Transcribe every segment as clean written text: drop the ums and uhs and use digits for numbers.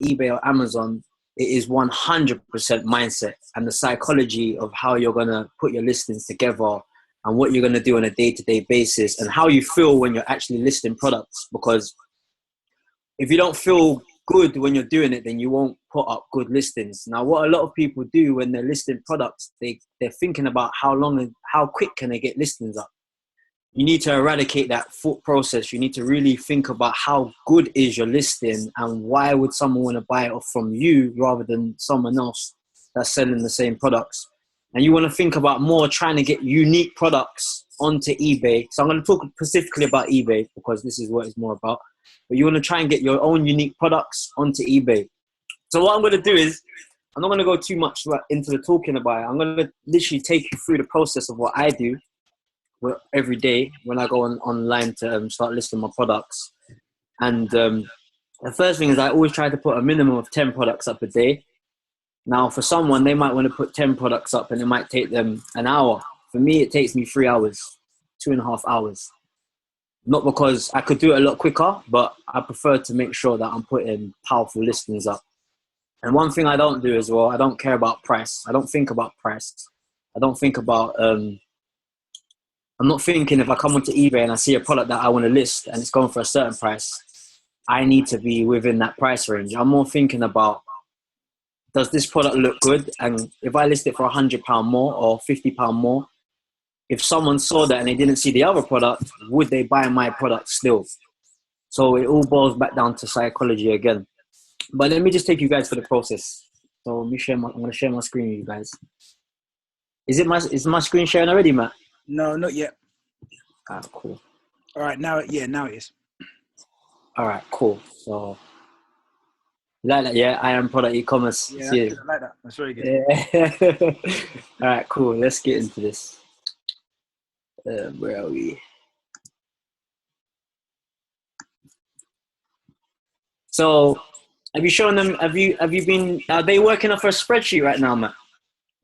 eBay or Amazon, it is 100% mindset and the psychology of how you're going to put your listings together and what you're going to do on a day-to-day basis and how you feel when you're actually listing products. Because if you don't feel good when you're doing it, then you won't put up good listings. Now, what a lot of people do when they're listing products, they're thinking about how long and how quick can they get listings up. You need to eradicate that thought process. You need to really think about how good is your listing and why would someone want to buy it from you rather than someone else that's selling the same products. And you want to think about more trying to get unique products onto eBay. So I'm going to talk specifically about eBay because this is what it's more about. But you want to try and get your own unique products onto eBay. So what I'm going to do is, I'm not going to go too much into the talking about it. I'm going to literally take you through the process of what I do every day when I go online to start listing my products. And the first thing is I always try to put a minimum of 10 products up a day. Now, for someone, they might want to put 10 products up and it might take them an hour. For me, it takes me 3 hours, 2.5 hours. Not because I could do it a lot quicker, but I prefer to make sure that I'm putting powerful listings up. And one thing I don't do as well, I don't care about price. I don't think about price. I don't think about... I'm not thinking if I come onto eBay and I see a product that I want to list and it's going for a certain price, I need to be within that price range. I'm more thinking about, does this product look good? And if I list it for £100 more or £50 more, if someone saw that and they didn't see the other product, would they buy my product still? So it all boils back down to psychology again. But let me just take you guys through the process. So I'm going to share my screen with you guys. Is my screen sharing already, Matt? No, not yet. Ah, cool. All right, now it is. All right, cool. So, like that, yeah, I am product e-commerce. Yeah, I like that. That's very good. Yeah. All right, cool. Let's get into this. Where are we? So, have you shown them? Have you been? Are they working off a spreadsheet right now, Matt?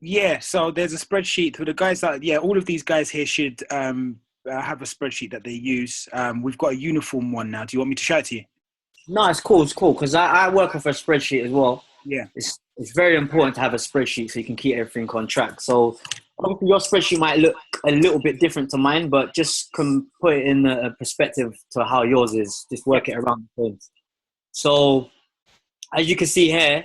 Yeah, so there's a spreadsheet for the guys that, all of these guys here should have a spreadsheet that they use. We've got a uniform one now. Do you want me to show it to you? No, it's cool. It's cool because I work off a spreadsheet as well. Yeah. It's very important to have a spreadsheet so you can keep everything on track. So obviously your spreadsheet might look a little bit different to mine, but just can put it in a perspective to how yours is. Just work it around the things. So as you can see here,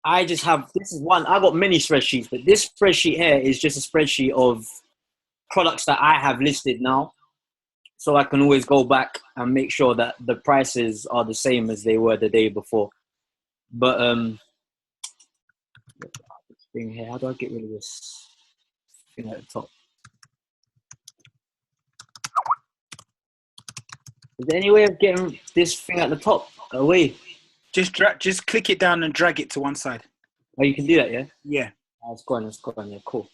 I got many spreadsheets, but this spreadsheet here is just a spreadsheet of products that I have listed now. So I can always go back and make sure that the prices are the same as they were the day before. But this thing here, how do I get rid of this thing at the top? Is there any way of getting this thing at the top away? Just click it down and drag it to one side. Oh, you can do that, yeah? Yeah. Oh, it's gone, yeah, cool.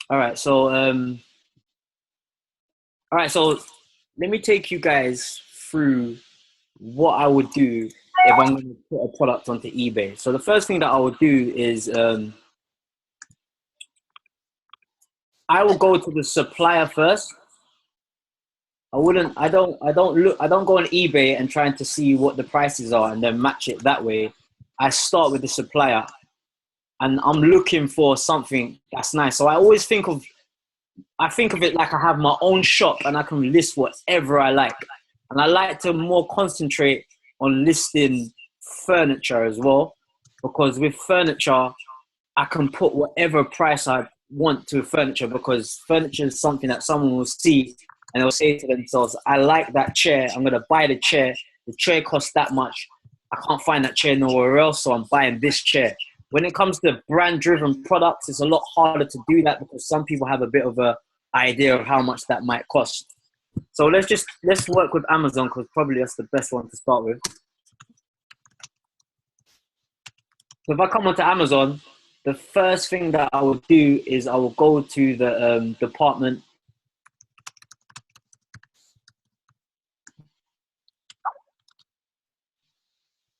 All right, so let me take you guys through what I would do if I'm going to put a product onto eBay. So the first thing that I would do is I will go to the supplier first. I don't go on eBay and trying to see what the prices are and then match it that way. I start with the supplier and I'm looking for something that's nice. So I think of it like I have my own shop and I can list whatever I like. And I like to more concentrate on listing furniture as well, because with furniture, I can put whatever price I want to furniture, because furniture is something that someone will see and they'll say to themselves, I like that chair. I'm going to buy the chair. The chair costs that much. I can't find that chair nowhere else, so I'm buying this chair. When it comes to brand-driven products, it's a lot harder to do that because some people have a bit of an idea of how much that might cost. So let's work with Amazon because probably that's the best one to start with. So if I come onto Amazon, the first thing that I will do is I will go to the department.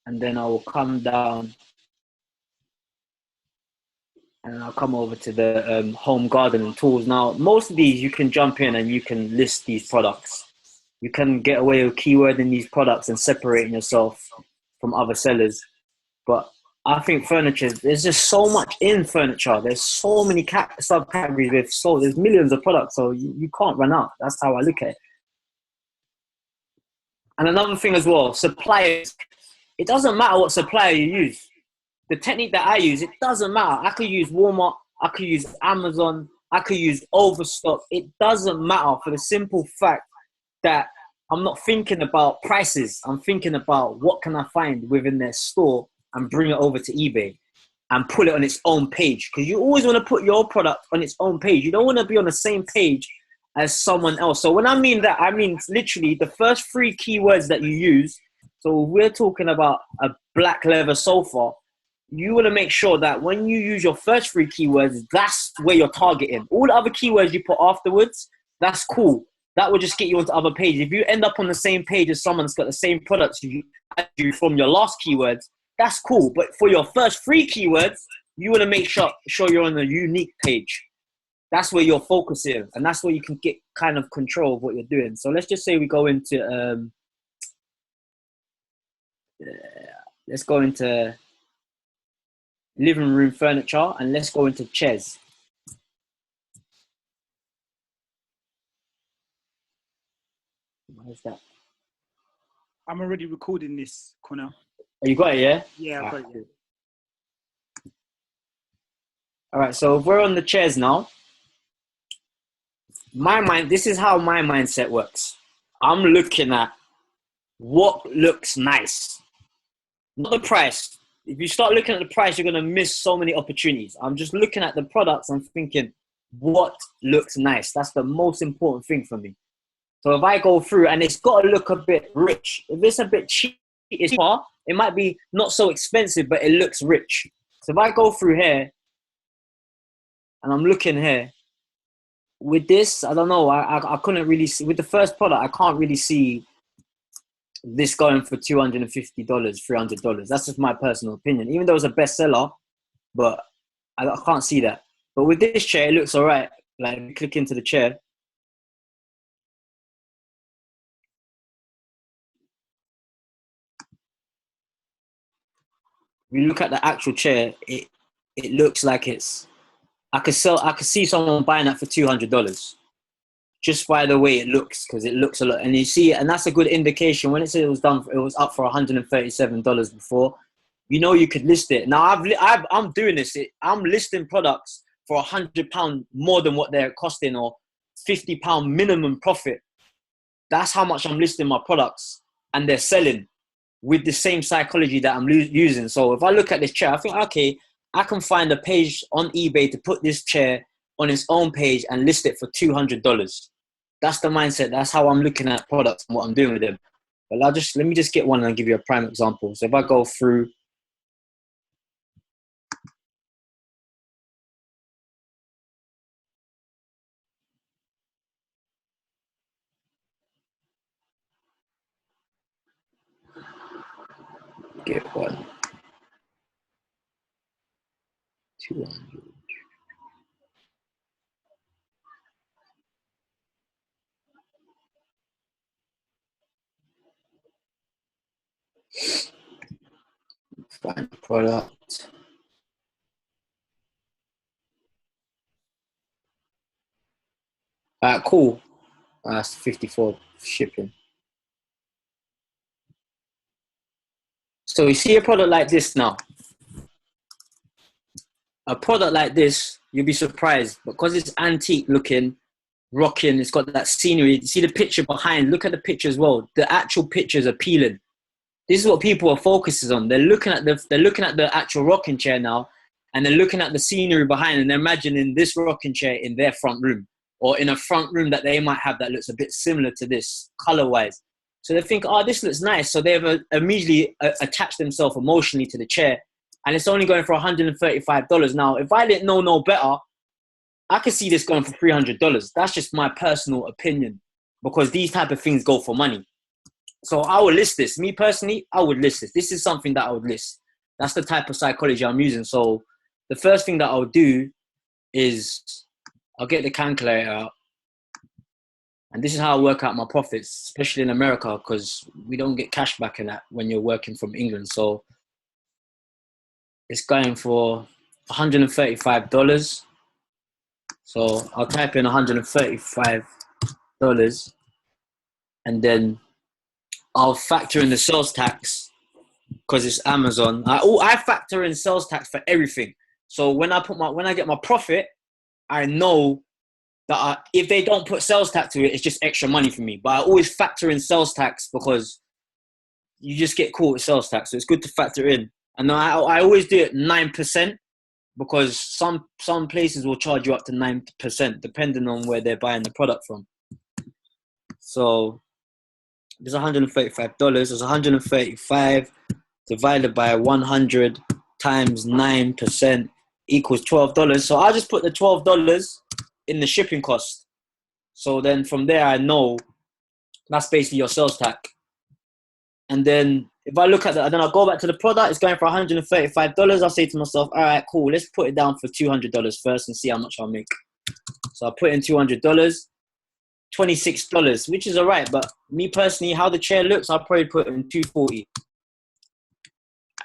And then I will come down and I'll come over to the home garden and tools. Now, most of these you can jump in and you can list these products. You can get away with keywording these products and separating yourself from other sellers. But I think furniture, there's just so much in furniture. There's so many subcategories there's millions of products, so you can't run out. That's how I look at it. And another thing as well, suppliers. It doesn't matter what supplier you use. The technique that I use, it doesn't matter. I could use Walmart, I could use Amazon, I could use Overstock. It doesn't matter for the simple fact that I'm not thinking about prices. I'm thinking about what can I find within their store and bring it over to eBay and put it on its own page. Because you always want to put your product on its own page. You don't want to be on the same page as someone else. So when I mean that, I mean literally the first 3 keywords that you use. So we're talking about a black leather sofa. You want to make sure that when you use your first 3 keywords, that's where you're targeting. All the other keywords you put afterwards, that's cool. That will just get you onto other pages. If you end up on the same page as someone that's got the same products you from your last keywords, that's cool. But for your first 3 keywords, you want to make sure you're on a unique page. That's where you're focusing, and that's where you can get kind of control of what you're doing. So let's just say we go into let's go into living room furniture, and let's go into chairs. Where's that? I'm already recording this, Connor. Oh, you got it, yeah? Yeah, I've got it. Yeah. All right, so if we're on the chairs now, this is how my mindset works. I'm looking at what looks nice, not the price. If you start looking at the price, you're going to miss so many opportunities. I'm just looking at the products and thinking, what looks nice? That's the most important thing for me. So if I go through and it's got to look a bit rich, if it's a bit cheap, it might be not so expensive, but it looks rich. So if I go through here and I'm looking here, with this, I don't know, I couldn't really see, with the first product, I can't really see this going for $250, $300. That's just my personal opinion. Even though it's a bestseller, but I can't see that. But with this chair, it looks all right. Like, click into the chair. If you look at the actual chair, it looks like I could see someone buying that for $200 just by the way it looks, because it looks a lot. And you see, and that's a good indication. When it said it was up for $137 before, you know you could list it. Now I'm doing this. I'm listing products for £100 more than what they're costing, or £50 minimum profit. That's how much I'm listing my products, and they're selling with the same psychology that I'm using. So if I look at this chair, I think, okay, I can find a page on eBay to put this chair on its own page and list it for $200. That's the mindset. That's how I'm looking at products and what I'm doing with them. But let me just get one and I'll give you a prime example. So if I go through, get one, 200. Find the product. Cool. That's 54 shipping. So you see a product like this now. A product like this, you'll be surprised because it's antique looking, rocking. It's got that scenery. You see the picture behind. Look at the picture as well. The actual picture is appealing. This is what people are focusing on. They're looking at the actual rocking chair now, and they're looking at the scenery behind, and they're imagining this rocking chair in their front room, or in a front room that they might have that looks a bit similar to this color-wise. So they think, oh, this looks nice. So they've immediately attached themselves emotionally to the chair, and it's only going for $135. Now, if I didn't know no better, I could see this going for $300. That's just my personal opinion, because these type of things go for money. So I would list this. Me personally, I would list this. This is something that I would list. That's the type of psychology I'm using. So the first thing that I'll do is I'll get the calculator out. And this is how I work out my profits, especially in America, because we don't get cash back in that when you're working from England. So it's going for $135. So I'll type in $135, and then I'll factor in the sales tax because it's Amazon. I factor in sales tax for everything. So when I get my profit, I know that if they don't put sales tax to it, it's just extra money for me. But I always factor in sales tax because you just get caught with sales tax. So it's good to factor in. And I always do it 9% because some places will charge you up to 9% depending on where they're buying the product from. So there's $135. There's 135 divided by 100 times 9% equals $12. So I'll just put the $12 in the shipping cost. So then from there, I know that's basically your sales tax. And then if I look at that, then I'll go back to the product. It's going for $135. I'll say to myself, all right, cool. Let's put it down for $200 first and see how much I'll make. So I'll put in $200, $26, which is all right. But me personally, how the chair looks, I'll probably put in $240.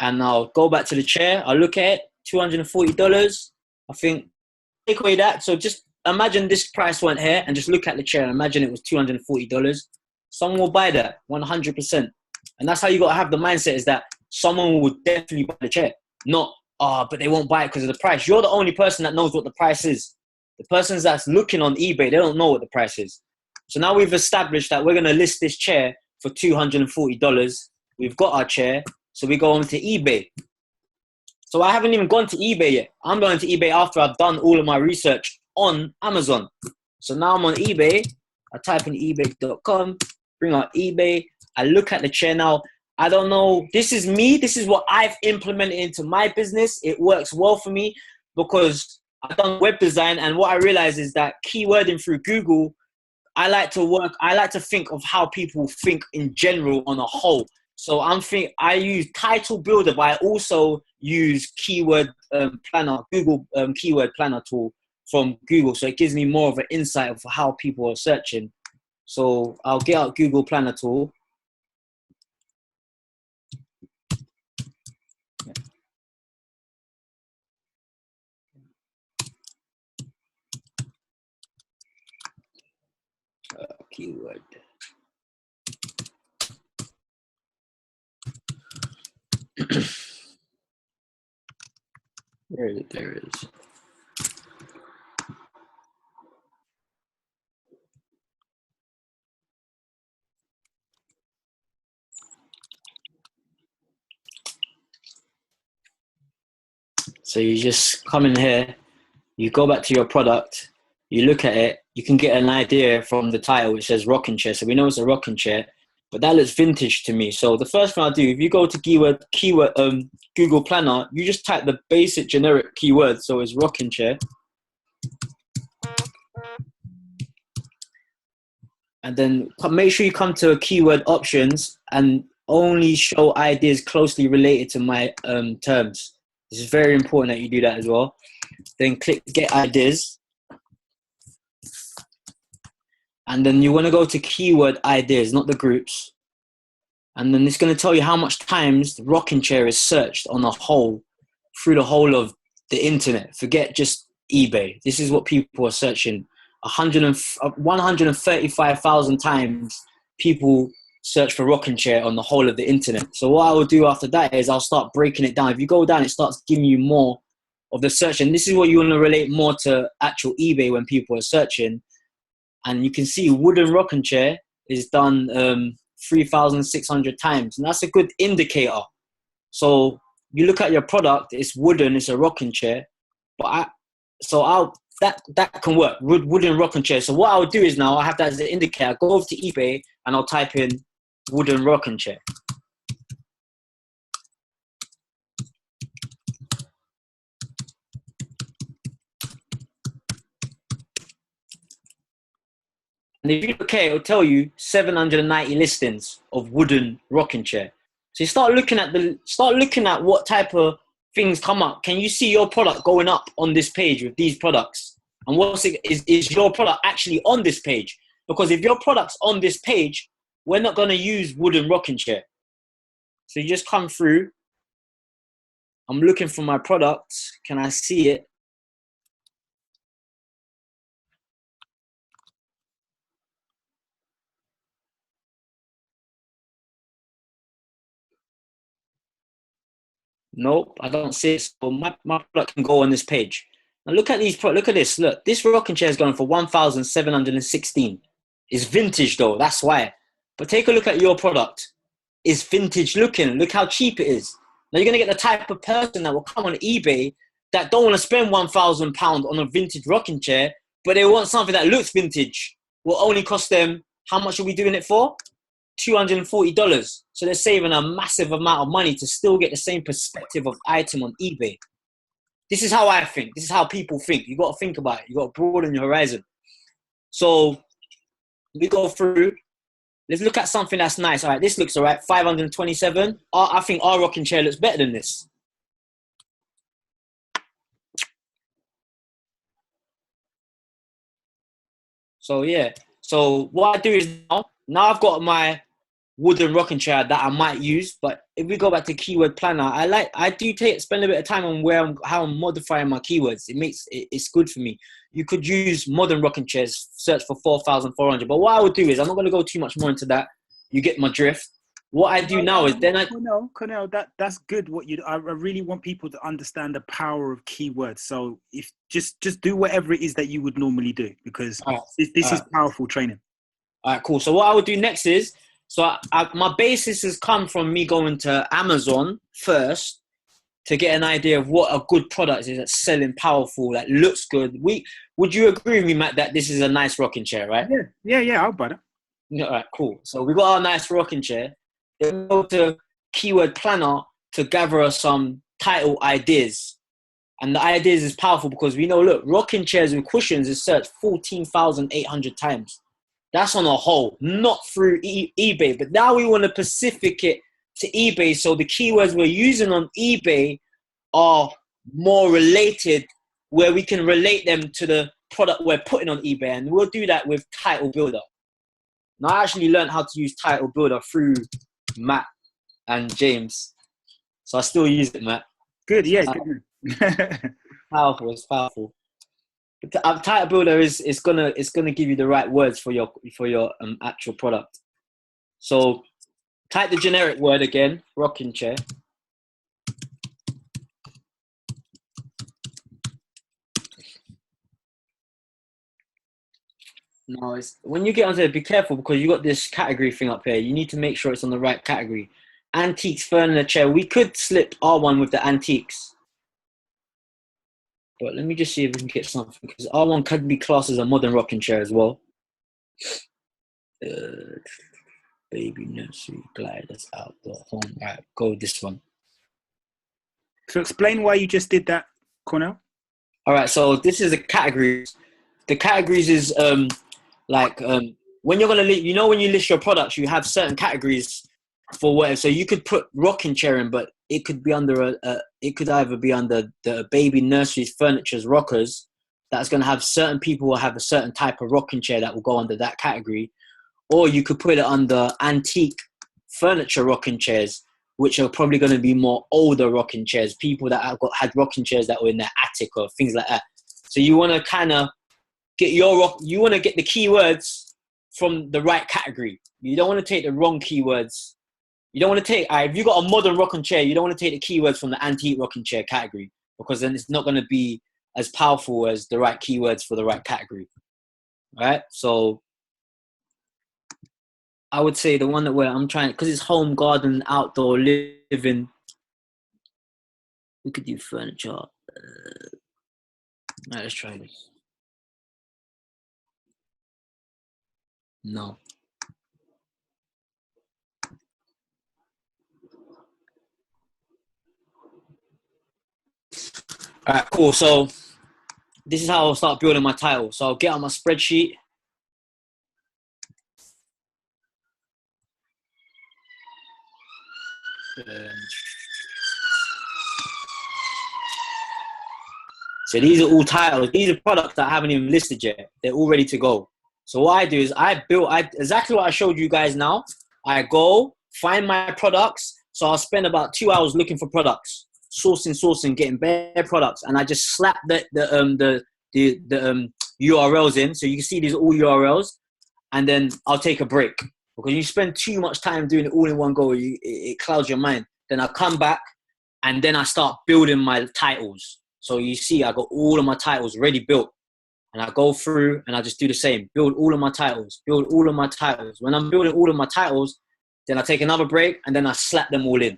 And I'll go back to the chair. I'll look at it, $240. I think, take away that. So just imagine this price went here and just look at the chair. Imagine it was $240. Someone will buy that 100%. And that's how you got to have the mindset, is that someone will definitely buy the chair. Not, but they won't buy it because of the price. You're the only person that knows what the price is. The persons that's looking on eBay, they don't know what the price is. So now we've established that we're going to list this chair for $240. We've got our chair. So we go on to eBay. So I haven't even gone to eBay yet. I'm going to eBay after I've done all of my research on Amazon. So now I'm on eBay. I type in ebay.com, bring out eBay. I look at the chair now. I don't know. This is me. This is what I've implemented into my business. It works well for me because I've done web design. And what I realize is that keywording through Google, I like to think of how people think in general on a whole. So I use Title Builder, but I also use Keyword Planner, Google Keyword Planner tool from Google. So it gives me more of an insight of how people are searching. So I'll get out Google Planner tool. Keyword. Where is it? There it is. So you just come in here, you go back to your product, you look at it, you can get an idea from the title, which says rocking chair. So we know it's a rocking chair, but that looks vintage to me. So the first thing I'll do, if you go to keyword Google Planner, you just type the basic generic keyword. So it's rocking chair. And then make sure you come to keyword options and only show ideas closely related to my terms. This is very important that you do that as well. Then click get ideas. And then you want to go to keyword ideas, not the groups. And then it's going to tell you how much times the rocking chair is searched on a whole, through the whole of the internet. Forget just eBay. This is what people are searching. 135,000 times people search for rocking chair on the whole of the internet. So what I will do after that is I'll start breaking it down. If you go down, it starts giving you more of the search. And this is what you want to relate more to actual eBay when people are searching. And you can see wooden rocking chair is done 3,600 times. And that's a good indicator. So you look at your product, it's wooden, it's a rocking chair. But that can work, wooden rocking chair. So what I'll do is now I have that as an indicator. I go over to eBay and I'll type in wooden rocking chair. And if you look here, it'll tell you 790 listings of wooden rocking chair. So you start looking at what type of things come up. Can you see your product going up on this page with these products? And is your product actually on this page? Because if your product's on this page, we're not going to use wooden rocking chair. So you just come through I'm looking for my product. Can I see it? Nope, I don't see it. So my product can go on this page. Now look at these. Look at this. Look, this rocking chair is going for 1,716. It's vintage though. That's why. But take a look at your product. It's vintage looking. Look how cheap it is. Now you're gonna get the type of person that will come on eBay that don't want to spend £1,000 on a vintage rocking chair, but they want something that looks vintage. Will only cost them. How much are we doing it for? $240. So they're saving a massive amount of money to still get the same perspective of item on eBay. This is how I think. This is how people think. You got to think about it. You got to broaden your horizon. So we go through. Let's look at something that's nice. All right, this looks all right. 527. I think our rocking chair looks better than this. So yeah. So what I do is now I've got my wooden rocking chair that I might use, but if we go back to keyword planner, I do spend a bit of time on how I'm modifying my keywords. It's good for me. You could use modern rocking chairs, search for 4,400. But what I would do is I'm not going to go too much more into that. You get my drift. What I do now is then Cornell, that's good. I really want people to understand the power of keywords. So if just do whatever it is that you would normally do, because this is powerful training. All right, cool. So what I would do next is, my basis has come from me going to Amazon first to get an idea of what a good product is that's selling powerful, that looks good. Would you agree with me, Matt, that this is a nice rocking chair, right? Yeah, I'll buy it. All right, cool. So we got our nice rocking chair. Then we go to keyword planner to gather us some title ideas. And the ideas is powerful because we know, look, rocking chairs with cushions is searched 14,800 times. That's on a whole, not through eBay. But now we want to specific it to eBay. So the keywords we're using on eBay are more related, where we can relate them to the product we're putting on eBay. And we'll do that with Title Builder. Now, I actually learned how to use Title Builder through Matt and James. So I still use it, Matt. Good, yeah. Good. Powerful, it's powerful. Title Builder is gonna give you the right words for your actual product. So type the generic word again, rocking chair. No, when you get onto it, be careful because you got this category thing up here. You need to make sure it's on the right category. Antiques, furniture. We could slip R1 with the antiques. But let me just see if we can get something, because R1 could be classed as a modern rocking chair as well. Baby nursery gliders outdoor home. All right, go with this one. So explain why you just did that, Cornell. All right, so this is the categories. The categories is when you're gonna when you list your products, you have certain categories for whatever. So you could put rocking chair in, but it could be under it could either be under the baby nurseries, furnitures, rockers. That's going to have certain people will have a certain type of rocking chair that will go under that category, or you could put it under antique furniture rocking chairs, which are probably going to be more older rocking chairs. People that had rocking chairs that were in their attic or things like that. So you want to kind of get you want to get the keywords from the right category. You don't want to take the wrong keywords. You don't want to take, if you've got a modern rocking chair, you don't want to take the keywords from the antique rocking chair category, because then it's not going to be as powerful as the right keywords for the right category. Right? So I would say the one that I'm trying, because it's home, garden, outdoor, living. We could do furniture. Right, let's try this. No. All right, cool. So this is how I'll start building my title. So I'll get on my spreadsheet. So these are all titles. These are products that I haven't even listed yet. They're all ready to go. So what I do is exactly what I showed you guys now. I go find my products. So I'll spend about 2 hours looking for products. sourcing, getting bare products, and I just slap the URLs in, so you can see these all URLs, and then I'll take a break because you spend too much time doing it all in one go. It clouds your mind. Then I come back, and then I start building my titles. So you see, I got all of my titles ready built. And I go through and I just do the same. Build all of my titles. Build all of my titles. When I'm building all of my titles, then I take another break and then I slap them all in.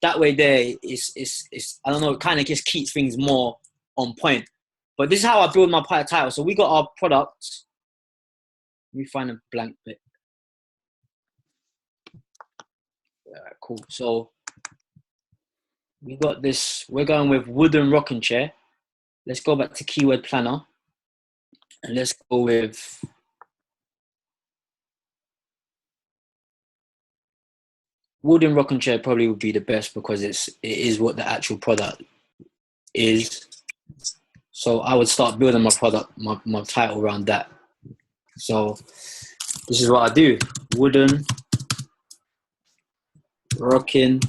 That way there, it's I don't know, it kind of just keeps things more on point. But this is how I build my title. So we got our products. Let me find a blank bit. Alright, cool. So we got this. We're going with wooden rocking chair. Let's go back to keyword planner. And let's go with wooden rocking chair. Probably would be the best because it is what the actual product is. So I would start building my product, my title around that. So this is what I do: wooden rocking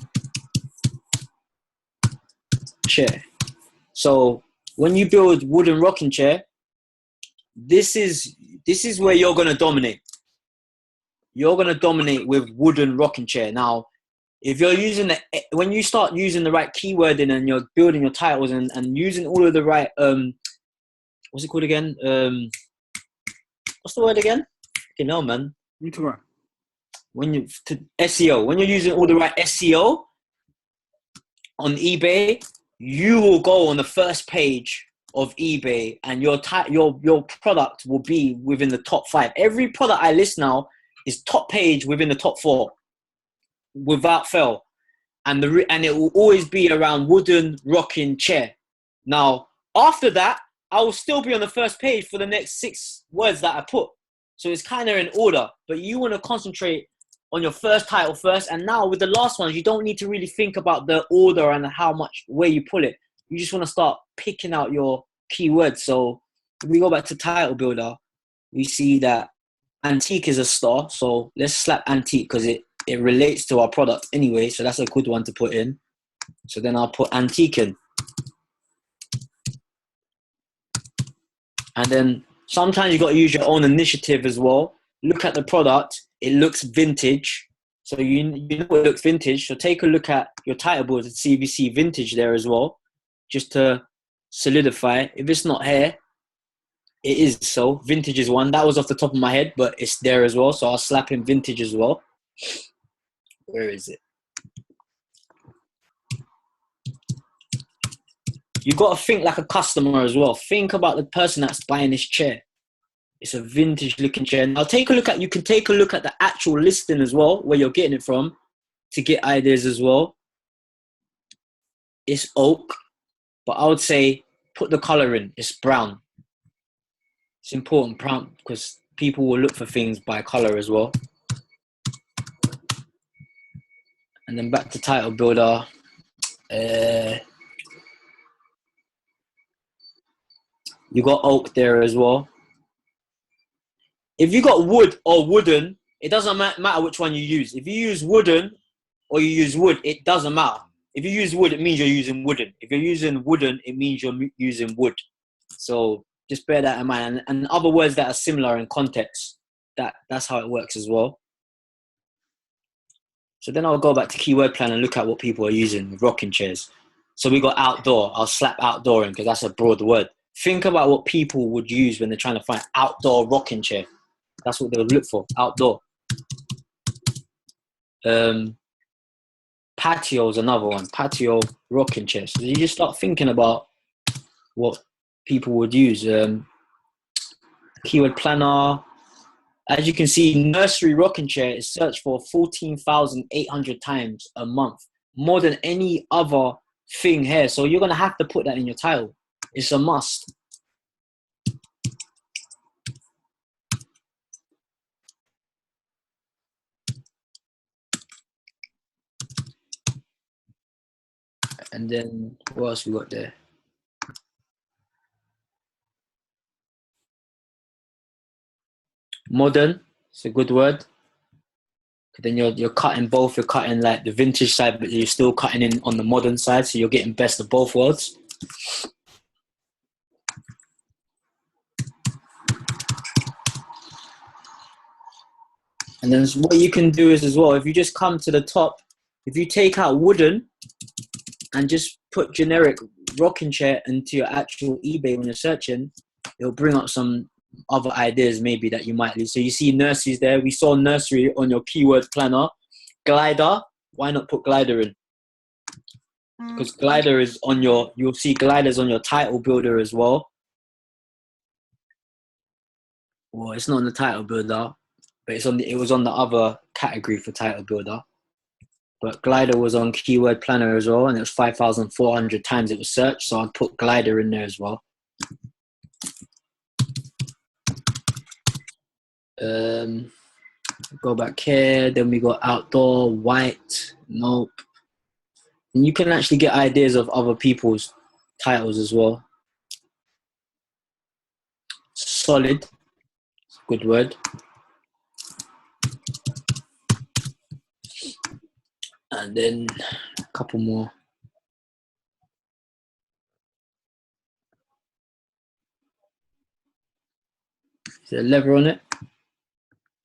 chair. So when you build wooden rocking chair, this is where you're gonna dominate. You're gonna dominate with wooden rocking chair. Now, if you're using when you start using the right keywording and you're building your titles and using all of the right what's it called again? What's the word again? Okay, no man. SEO. When you're using all the right SEO on eBay, you will go on the first page of eBay, and your product will be within the top 5. Every product I list now is top page within the top 4, without fail, and it will always be around wooden rocking chair. Now after that, I will still be on the first page for the next 6 words that I put. So it's kind of in order, but you want to concentrate on your first title first. And now with the last ones, you don't need to really think about the order and how much where you pull it. You just want to start picking out your keywords. So if we go back to title builder, we see that antique is a star. So let's slap antique because it relates to our product anyway. So that's a good one to put in. So then I'll put antique in. And then sometimes you got to use your own initiative as well. Look at the product. It looks vintage. So you know it looks vintage. So take a look at your title board and see if you see vintage there as well, just to solidify. If it's not here, it is so. Vintage is one. That was off the top of my head, but it's there as well. So I'll slap in vintage as well. Where is it? You got to think like a customer as well. Think about the person that's buying this chair. It's a vintage looking chair. Now you can take a look at the actual listing as well, where you're getting it from, to get ideas as well. It's oak, but I would say put the color in. It's brown. It's important, brown, because people will look for things by color as well. And then back to title builder. You got oak there as well. If you got wood or wooden, it doesn't matter which one you use. If you use wooden or you use wood, it doesn't matter. If you use wood, it means you're using wooden. If you're using wooden, it means you're using wood. So just bear that in mind. And other words that are similar in context, that's how it works as well. So then I'll go back to keyword plan and look at what people are using with rocking chairs. So we got outdoor. I'll slap outdoor in because that's a broad word. Think about what people would use when they're trying to find outdoor rocking chair. That's what they would look for, outdoor. Patio is another one. Patio rocking chair. So you just start thinking about what people would use. Keyword planner. As you can see, nursery rocking chair is searched for 14,800 times a month. More than any other thing here. So you're going to have to put that in your title. It's a must. And then what else we got there? Modern, it's a good word. Then you're cutting both. You're cutting like the vintage side, but you're still cutting in on the modern side. So you're getting best of both worlds. And then what you can do is as well, if you just come to the top, if you take out wooden and just put generic rocking chair into your actual eBay when you're searching, it'll bring up some other ideas maybe that you might leave. So you see nurseries there. We saw nursery on your keyword planner. Glider, why not put glider in? Because glider is on your, you'll see gliders on your title builder as well. Well, it's not on the title builder, but it was on the other category for title builder. But glider was on keyword planner as well, and it was 5,400 times it was searched. So I'd put glider in there as well. Go back here. Then we got outdoor, white, nope. And you can actually get ideas of other people's titles as well. Solid, good word. And then a couple more. Is there a lever on it?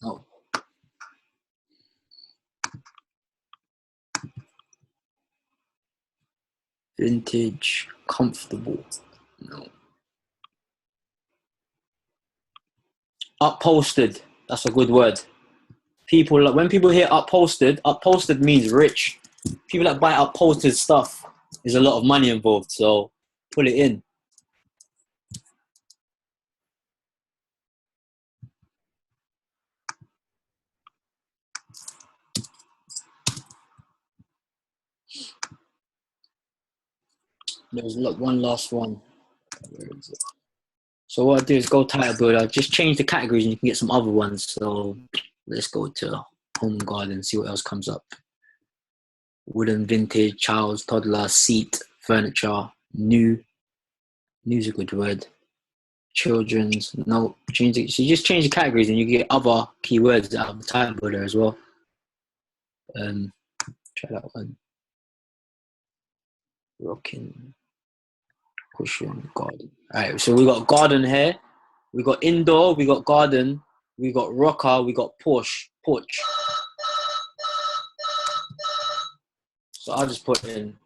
No. Vintage, comfortable. No. Upholstered. That's a good word. When people hear upholstered means rich. People that buy upholstered stuff, there's a lot of money involved. So put it in. There's one last one. Where is it? So what I do is go title builder, just change the categories and you can get some other ones. So let's go to home and garden, see what else comes up. Wooden, vintage, child's, toddler, seat, furniture, new. New's a good word. Children's, no. Change it. So you just change the categories and you get other keywords out of the title builder as well. Try that one. Rocking. Cushion, garden. All right, so we got garden here. We got indoor. We got garden. We got rocker. We got porch. So I'll just put in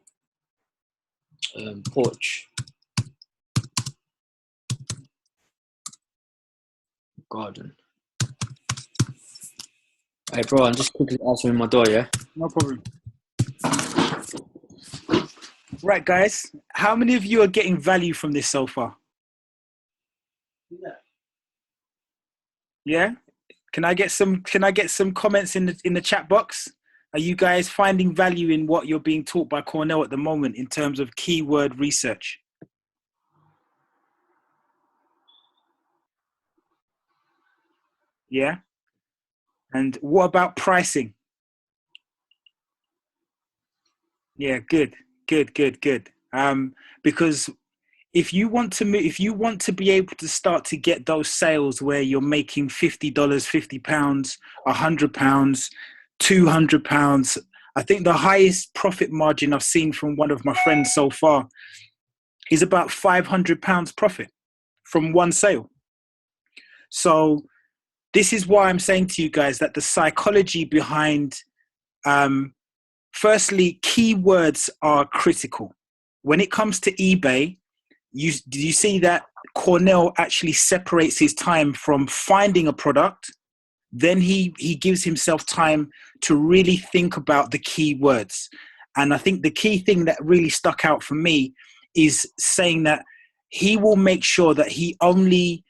porch, garden. Hey, bro, I'm just quickly answering my door, yeah? No problem. Right, guys. How many of you are getting value from this so far? Yeah? Can I get some comments in the chat box? Are you guys finding value in what you're being taught by Cornell at the moment in terms of keyword research? Yeah? And what about pricing? Yeah, good. Because if you want to be able to start to get those sales where you're making $50, £50, £100, £200, I think the highest profit margin I've seen from one of my friends so far is about £500 profit from one sale. So this is why I'm saying to you guys that the psychology behind, firstly, keywords are critical. When it comes to eBay, you see that Cornell actually separates his time from finding a product. Then he gives himself time to really think about the keywords. And I think the key thing that really stuck out for me is saying that he will make sure that he only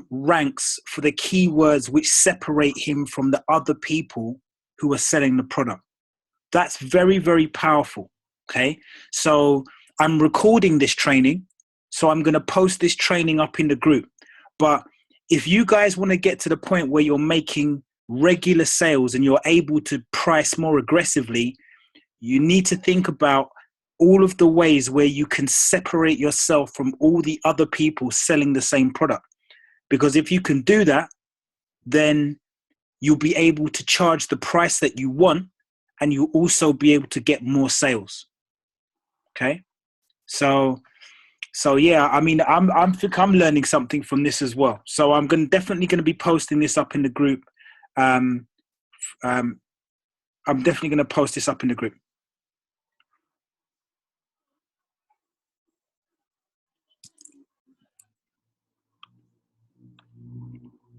ranks for the keywords which separate him from the other people who are selling the product. That's very, very powerful. Okay. So I'm recording this training. So I'm going to post this training up in the group. But if you guys want to get to the point where you're making regular sales and you're able to price more aggressively, you need to think about all of the ways where you can separate yourself from all the other people selling the same product. Because if you can do that, then you'll be able to charge the price that you want, and you'll also be able to get more sales. Okay. So yeah, I mean, I'm think I'm learning something from this as well. So I'm definitely going to be posting this up in the group. I'm definitely going to post this up in the group.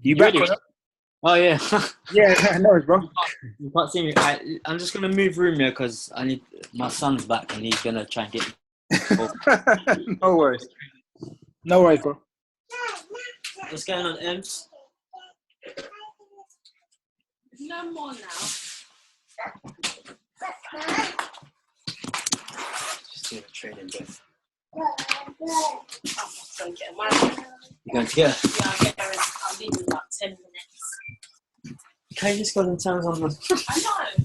You back? Ready? Oh yeah. Yeah, no, bro. You can't see me. I'm just gonna move room here because I need my son's back and he's gonna try and get me. No worries. No worries, bro. What's going on, Ems? No more now. Just doing a training bit. I'm just going to get mine. You going to get it? Yeah, I'll get there. I'll leave in about 10 minutes. Can you just go and turn on the... I know.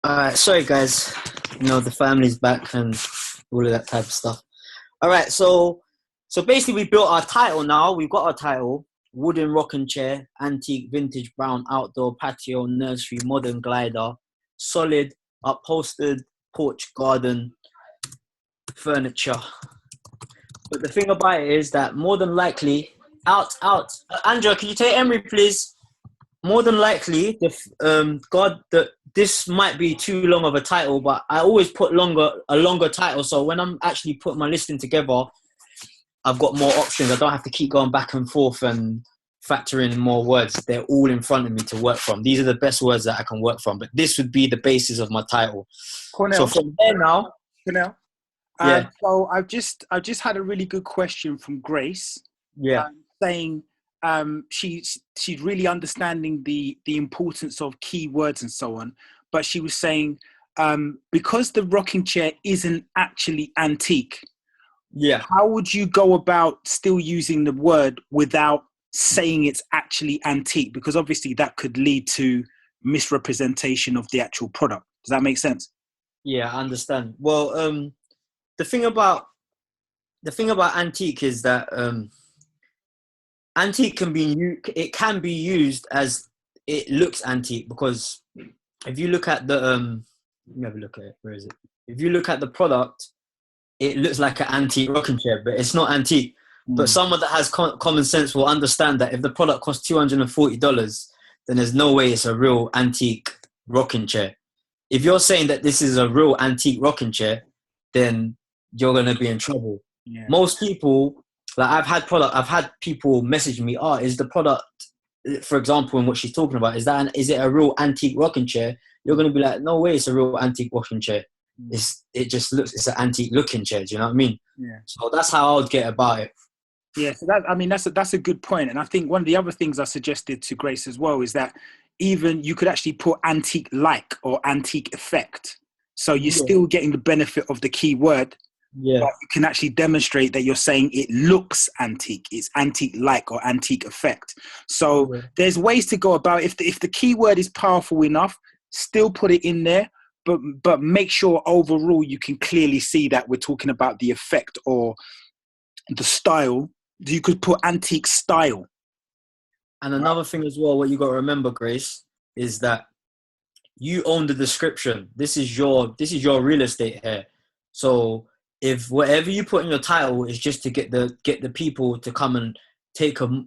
Alright, sorry guys. You know, the family's back and all of that type of stuff. Alright, so basically we built our title now. We've got our title. Wooden rocking chair, antique, vintage, brown, outdoor, patio, nursery, modern glider, solid, upholstered, porch, garden, furniture. But the thing about it is that more than likely, Andrea, can you take Emery, please? More than likely, this might be too long of a title, but I always put a longer title. So when I'm actually putting my listing together, I've got more options. I don't have to keep going back and forth and factor in more words. They're all in front of me to work from. These are the best words that I can work from. But this would be the basis of my title. Cornell. So from there now. Cornell. Yeah. So I've just had a really good question from Grace. Yeah. Saying she's really understanding the importance of keywords and so on. But she was saying because the rocking chair isn't actually antique. Yeah. How would you go about still using the word without saying it's actually antique? Because obviously that could lead to misrepresentation of the actual product. Does that make sense? Yeah, I understand. Well, the thing about antique is that antique can be used as it looks antique, because if you look at the let me have a look at it. Where is it? If you look at the product, it looks like an antique rocking chair, but it's not antique. But someone that has common sense will understand that if the product costs $240, then there's no way it's a real antique rocking chair. If you're saying that this is a real antique rocking chair, then you're going to be in trouble. Yeah. Most people, like I've had people message me, is the product, for example, in what she's talking about, is it a real antique rocking chair? You're going to be like, no way, it's a real antique rocking chair. It's an antique looking chair. Do you know what I mean? Yeah. So that's how I would get about it. Yeah. So that's a good point. And I think one of the other things I suggested to Grace as well is that even you could actually put antique like or antique effect. So you're still getting the benefit of the keyword. Yeah. But you can actually demonstrate that you're saying it looks antique. It's antique like or antique effect. So there's ways to go about it. If the keyword is powerful enough, still put it in there. But make sure overall you can clearly see that we're talking about the effect or the style. You could put antique style. And another thing as well, what you got to remember, Grace, is that you own the description. This is your real estate here. So if whatever you put in your title is just to get the people to come and take a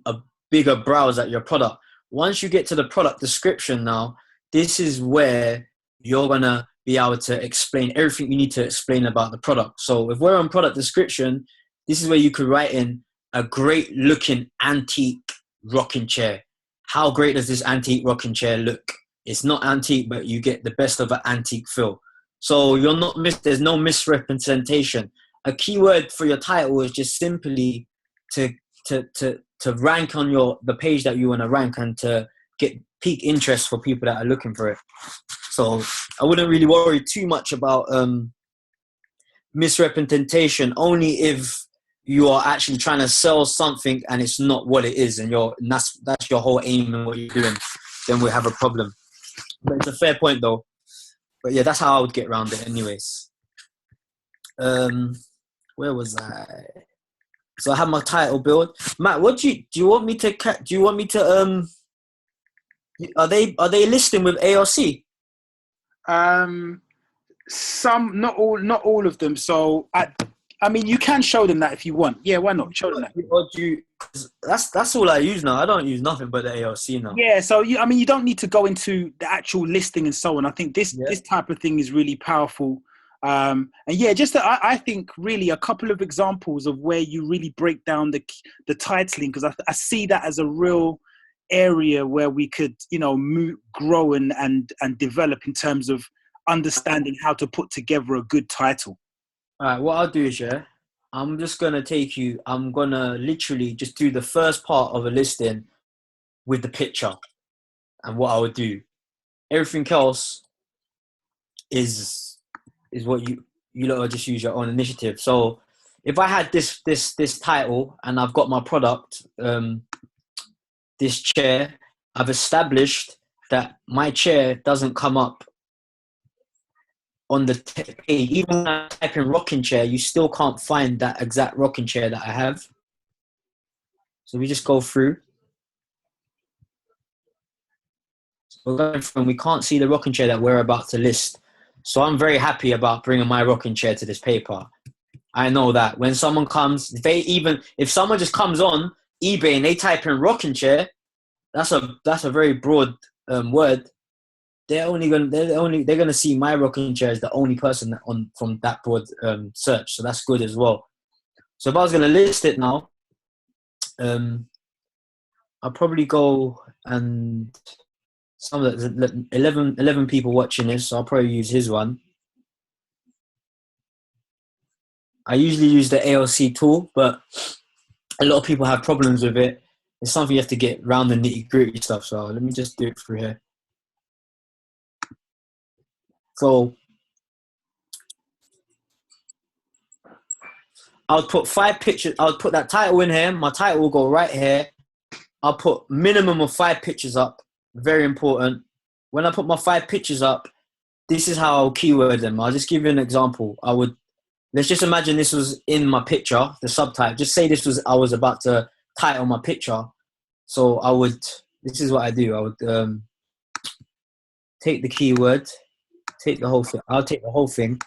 bigger browse at your product, once you get to the product description now, this is where you're going to be able to explain everything you need to explain about the product. So if we're on product description, this is where you could write in a great looking antique rocking chair. How great does this antique rocking chair look? It's not antique, but you get the best of an antique feel. So there's no misrepresentation. A keyword for your title is just simply to rank on the page that you want to rank and to get peak interest for people that are looking for it. So I wouldn't really worry too much about misrepresentation only if you are actually trying to sell something and it's not what it is, and that's your whole aim and what you're doing. Then we have a problem. But it's a fair point though. But yeah, that's how I would get around it, anyways. Where was I? So I have my title build. Matt, what do you want me to are they listing with ARC? Some, not all of them. So I mean, you can show them that if you want. Yeah, why not? Show them that. Or that's all I use now. I don't use nothing but the ARC now. Yeah, so I mean, you don't need to go into the actual listing and so on. I think this type of thing is really powerful. And yeah, I think really a couple of examples of where you really break down the titling, because I see that as a real area where we could, grow and develop in terms of understanding how to put together a good title. All right, what I'll do is, I'm gonna literally just do the first part of a listing with the picture and what I would do. Everything else is what you lot just use your own initiative. So if I had this title and I've got my product, this chair, I've established that my chair doesn't come up on the page. Even when I type in rocking chair, you still can't find that exact rocking chair that I have. So we just go through. We're going through and we can't see the rocking chair that we're about to list. So I'm very happy about bringing my rocking chair to this paper. I know that when someone comes, if someone just comes on eBay and they type in rocking chair, that's a very broad word. They're gonna see my rocking chair as the only person from that broad search. So that's good as well. So if I was gonna list it now, I'll probably go, and some of the 11 people watching this, so I'll probably use his one. I usually use the ALC tool, but a lot of people have problems with it. It's something you have to get around the nitty-gritty stuff. So let me just do it through here. So I'll put 5 pictures. I'll put that title in here. My title will go right here. I'll put minimum of 5 pictures up. Very important. When I put my 5 pictures up, this is how I'll keyword them. I'll just give you an example. Let's just imagine this was in my picture, the subtitle. Just say I was about to title my picture. So this is what I do. I would take the keyword, take the whole thing. I'll take the whole thing.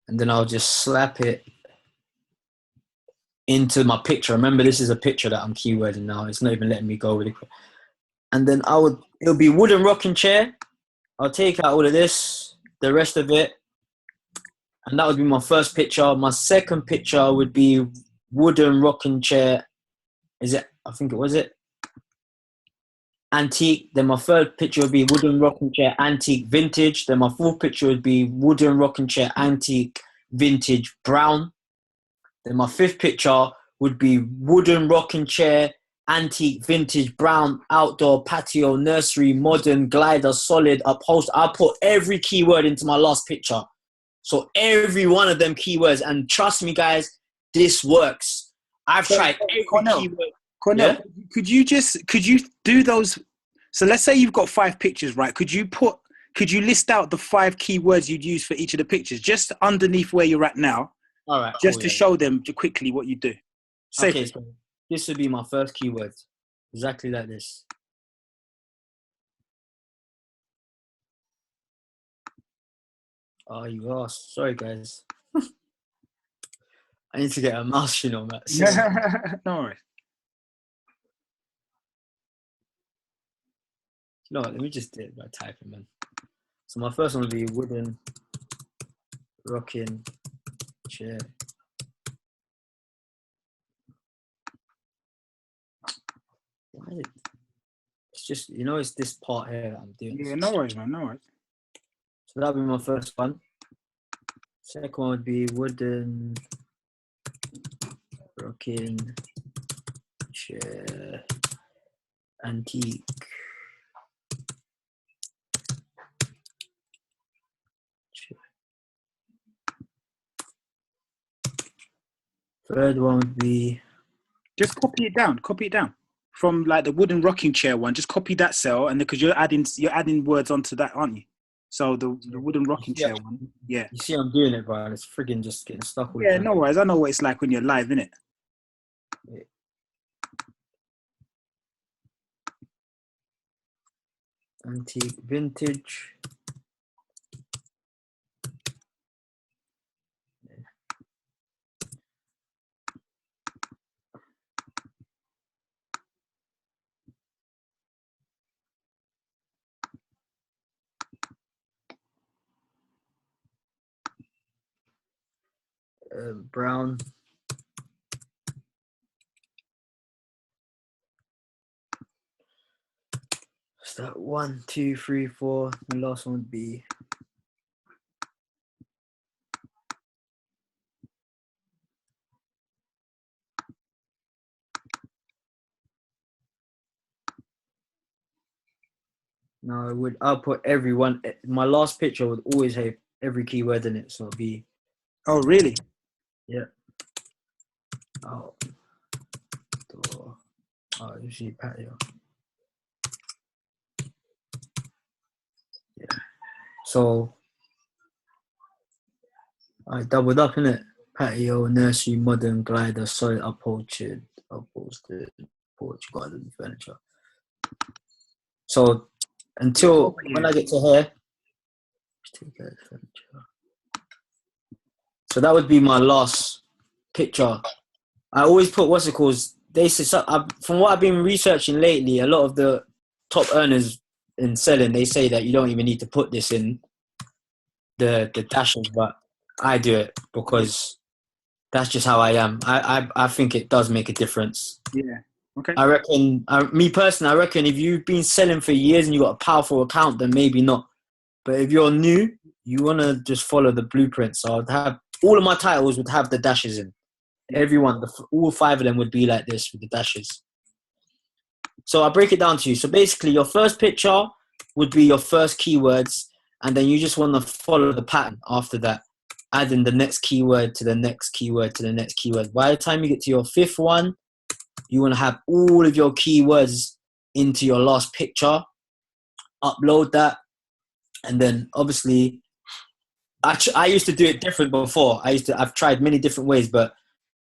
And then I'll just slap it into my picture. Remember, this is a picture that I'm keywording now. It's not even letting me go with it. And then it'll be wooden rocking chair. I'll take out all of this, the rest of it. And that would be my first picture. My second picture would be wooden rocking chair. Antique. Then my third picture would be wooden rocking chair, antique, vintage. Then my fourth picture would be wooden rocking chair, antique, vintage, brown. Then my fifth picture would be wooden rocking chair, antique, vintage, brown, outdoor, patio, nursery, modern, glider, solid, upholstered. I'll put every keyword into my last picture. So every one of them keywords, and trust me guys, this works. I've tried every keyword. Cornell, could you do those? So let's say you've got 5 pictures, right? Could you list out the 5 keywords you'd use for each of the pictures, just underneath where you're at now? All right. Just to show them quickly what you do. Okay, so this would be my first keyword. Exactly like this. Oh, you asked. Sorry, guys. I need to get a mouse, Matt. No worries. No, let me just do it by typing, man. So my first one would be wooden rocking chair. It's just, it's this part here that I'm doing. Yeah, no worries, man. No worries. So that would be my first one. Second one would be wooden rocking chair, antique. Chair. Third one would be. Just copy it down. Copy it down from like the wooden rocking chair one. Just copy that cell, and because you're adding words onto that, aren't you? So the wooden rocking chair one. Yeah. You see, I'm doing it, bro. It's friggin' just getting stuck all the Yeah, time. no worries. I know what it's like when you're live, innit? Yeah. Antique, vintage. Brown. So that 1, 2, 3, 4. The last one would be. No, I'll put everyone. My last picture would always have every keyword in it, so it'll be. Oh, really? Yeah. Oh. Door. Oh, you see patio. Yeah. So I doubled up in it. Patio, nursery, modern, glider, solid, upholstered, porch, garden, furniture. So until when I get to here, so that would be my last picture. I always put what's it called. They say from what I've been researching lately, a lot of the top earners in selling, they say that you don't even need to put this in the dashes, but I do it because that's just how I am. I think it does make a difference. Yeah. Okay. I reckon, me personally, I reckon if you've been selling for years and you've got a powerful account, then maybe not. But if you're new, you want to just follow the blueprint. So I'd have all of my titles would have the dashes in. Everyone, all 5 of them would be like this with the dashes. So I'll break it down to you. So basically, your first picture would be your first keywords, and then you just want to follow the pattern after that, adding the next keyword to the next keyword to the next keyword. By the time you get to your 5th one, you want to have all of your keywords into your last picture, upload that, and then obviously, I used to do it different before. I've tried many different ways, but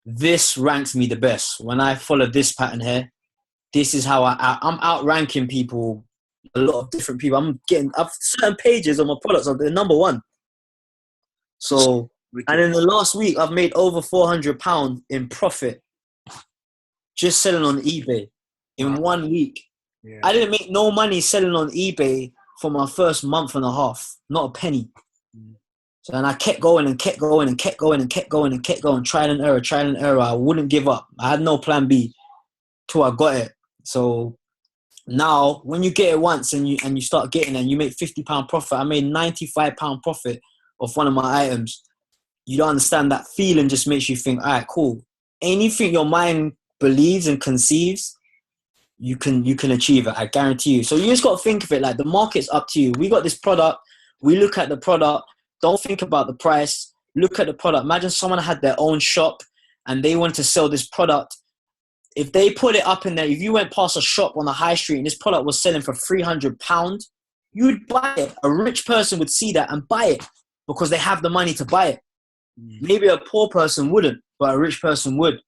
this ranks me the best. When I follow this pattern here, this is how I'm outranking people, a lot of different people. I've certain pages on my products are the number 1. So, and in the last week, I've made over £400 in profit just selling on eBay in 1 week. Yeah. I didn't make no money selling on eBay for my first month and a half, not a penny. So, and I kept going and kept going and kept going and kept going and kept going, trial and error. I wouldn't give up. I had no plan B till I got it. So now, when you get it once and you start getting it and you make £50 profit, I made £95 profit off one of my items. You don't understand that feeling. Just makes you think, all right, cool. Anything your mind believes and conceives, you can achieve it. I guarantee you. So you just got to think of it like the market's up to you. We got this product. We look at the product. Don't think about the price. Look at the product. Imagine someone had their own shop and they want to sell this product. If they put it up in there, if you went past a shop on the high street and this product was selling for £300, you would buy it. A rich person would see that and buy it because they have the money to buy it. Maybe a poor person wouldn't, but a rich person would.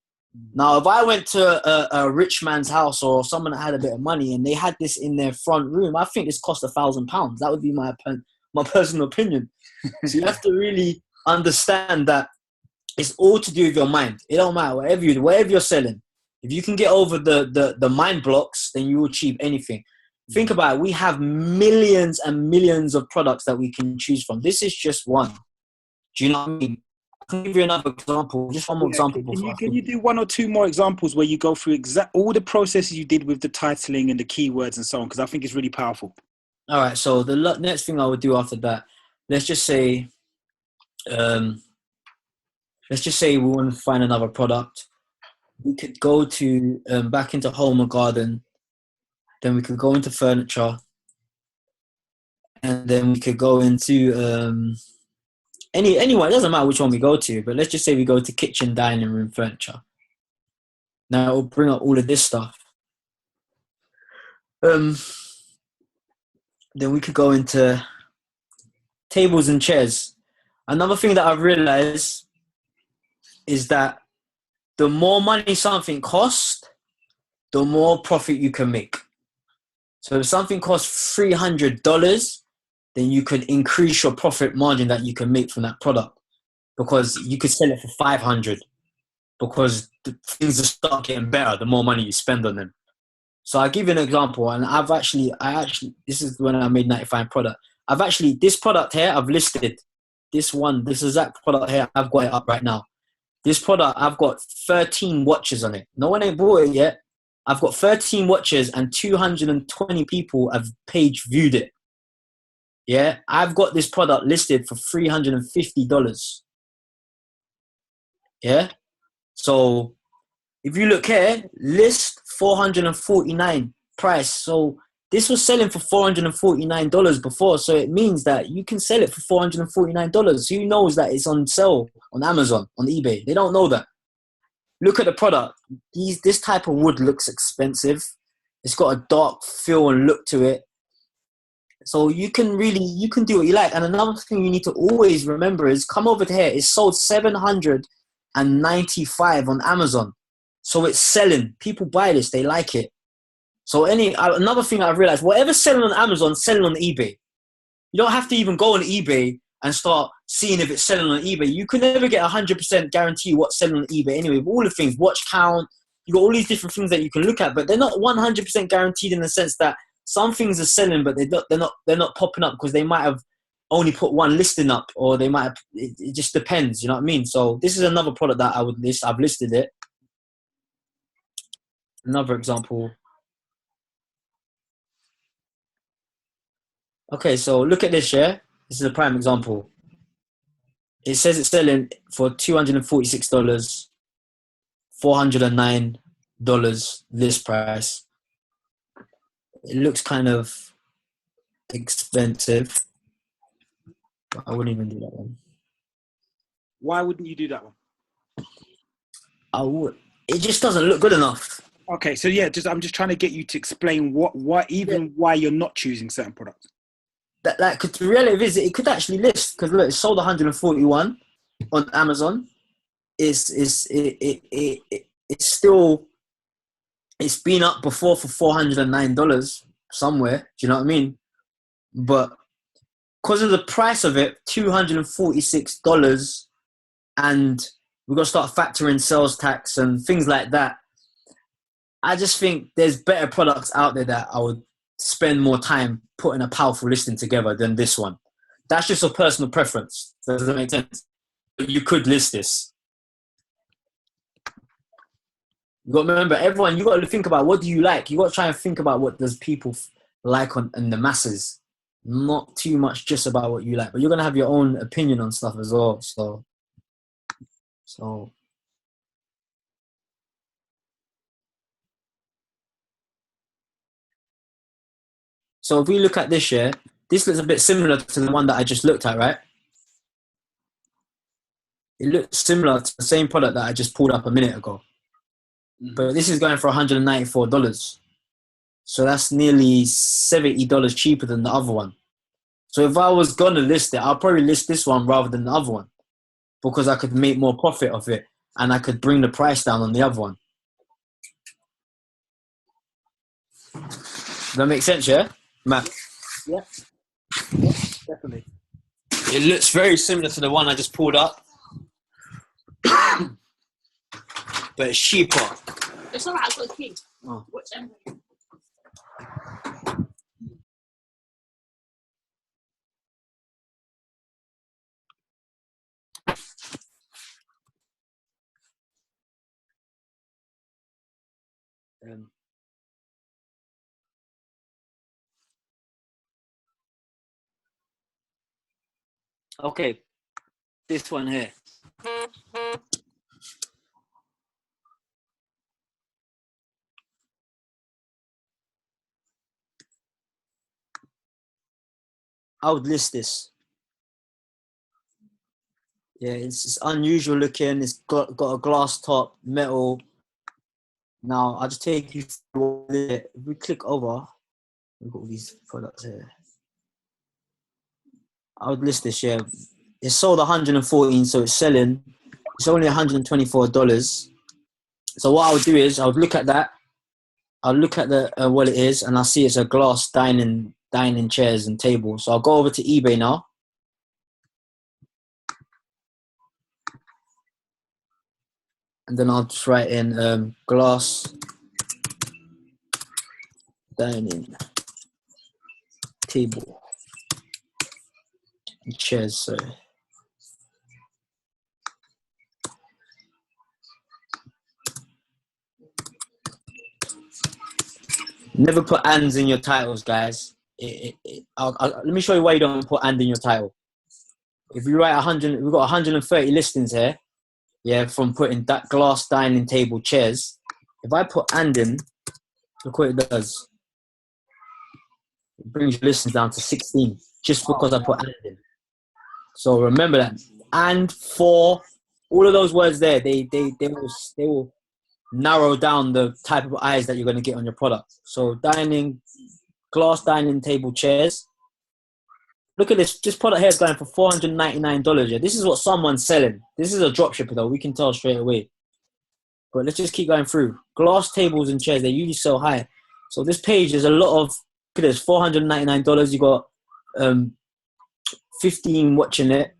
Now, if I went to a rich man's house or someone that had a bit of money and they had this in their front room, I think this cost £1,000. That would be my personal opinion. So you have to really understand that it's all to do with your mind. It don't matter, whatever you're selling. If you can get over the mind blocks, then you will achieve anything. Think about it. We have millions and millions of products that we can choose from. This is just one. Do you know what I mean? I can give you another example. Just one more example. Can you do 1 or 2 more examples where you go through all the processes you did with the titling and the keywords and so on? Because I think it's really powerful. All right. So the next thing I would do after that, let's just say we want to find another product. We could go to back into home and garden. Then we could go into furniture, and then we could go into anyone. It doesn't matter which one we go to, but let's just say we go to kitchen, dining room, furniture. Now it will bring up all of this stuff. Then we could go into tables and chairs. Another thing that I've realized is that the more money something costs, the more profit you can make. So if something costs $300, then you could increase your profit margin that you can make from that product, because you could sell it for 500, because things will start getting better the more money you spend on them. So I'll give you an example, and I actually, this is when I made 95 product. This product here, I've listed this exact product here. I've got it up right now. This product, I've got 13 watches on it. No one ain't bought it yet. I've got 13 watches and 220 people have page viewed it. Yeah, I've got this product listed for $350. Yeah, so if you look here, list 449 price. So this was selling for $449 before. So it means that you can sell it for $449. Who knows that it's on sale on Amazon, on eBay? They don't know that. Look at the product. This type of wood looks expensive. It's got a dark feel and look to it. So you can do what you like. And another thing you need to always remember is, come over here. It's sold $795 on Amazon. So it's selling. People buy this. They like it. So another thing I've realized, whatever's selling on Amazon, selling on eBay. You don't have to even go on eBay and start seeing if it's selling on eBay. You can never get 100% guarantee what's selling on eBay anyway. With all the things, watch count, you got all these different things that you can look at, but they're not 100% guaranteed, in the sense that some things are selling, but they're not popping up because they might have only put one listing up, or they might have, it just depends, you know what I mean? So this is another product that I would list. I've listed it. Another example. Okay, so look at this, yeah? This is a prime example. It says it's selling for $246, $409 list price. It looks kind of expensive, but I wouldn't even do that one. Why wouldn't you do that one? I would. It just doesn't look good enough. Okay, so yeah, I'm just trying to get you to explain why you're not choosing certain products. Cause the reality is, it could actually list, because look, it sold 141 on Amazon. It's been up before for $409 somewhere. Do you know what I mean? But because of the price of it, $246, and we've got to start factoring sales tax and things like that. I just think there's better products out there that I would spend more time putting a powerful listing together than this one. That's just a personal preference. Does that make sense? But you could list this. You got to remember, everyone, you got to think about, what do you like? You got to try and think about what does people like in the masses. Not too much just about what you like, but you're going to have your own opinion on stuff as well. So if we look at this year, this looks a bit similar to the one that I just looked at, right? It looks similar to the same product that I just pulled up a minute ago. But this is going for $194. So that's nearly $70 cheaper than the other one. So if I was going to list it, I'll probably list this one rather than the other one, because I could make more profit of it and I could bring the price down on the other one. Does that make sense, yeah? Matt? Yeah, definitely. It looks very similar to the one I just pulled up, but it's cheaper. It's alright, I've got a key. Oh. Watch them. Okay, this one here. I would list this. Yeah, it's unusual looking. It's got a glass top, metal. Now I'll just take you through it. If we click over, we've got all these products here. I would list this. Yeah, it's sold 114, so it's selling. It's only $124. So what I would do is I would look at that. I'll look at the what it is, and I see it's a glass dining chairs and table. So I'll go over to eBay now. And then I'll just write in glass dining table and chairs. So never put ands in your titles, guys. Let me show you why you don't put and in your title. If you write 100, we've got 130 listings here. Yeah, from putting that glass dining table chairs. If I put and in, look what it does. It brings your listings down to 16 just because I put and in. So remember that. And for all of those words there, they will narrow down the type of eyes that you're going to get on your product. So glass dining table chairs. Look at this. This product here is going for $499. Yeah, this is what someone's selling. This is a dropshipper though. We can tell straight away. But let's just keep going through. Glass tables and chairs, they usually sell high. So this page is a lot of, look at this, $499. You got 15 watching it.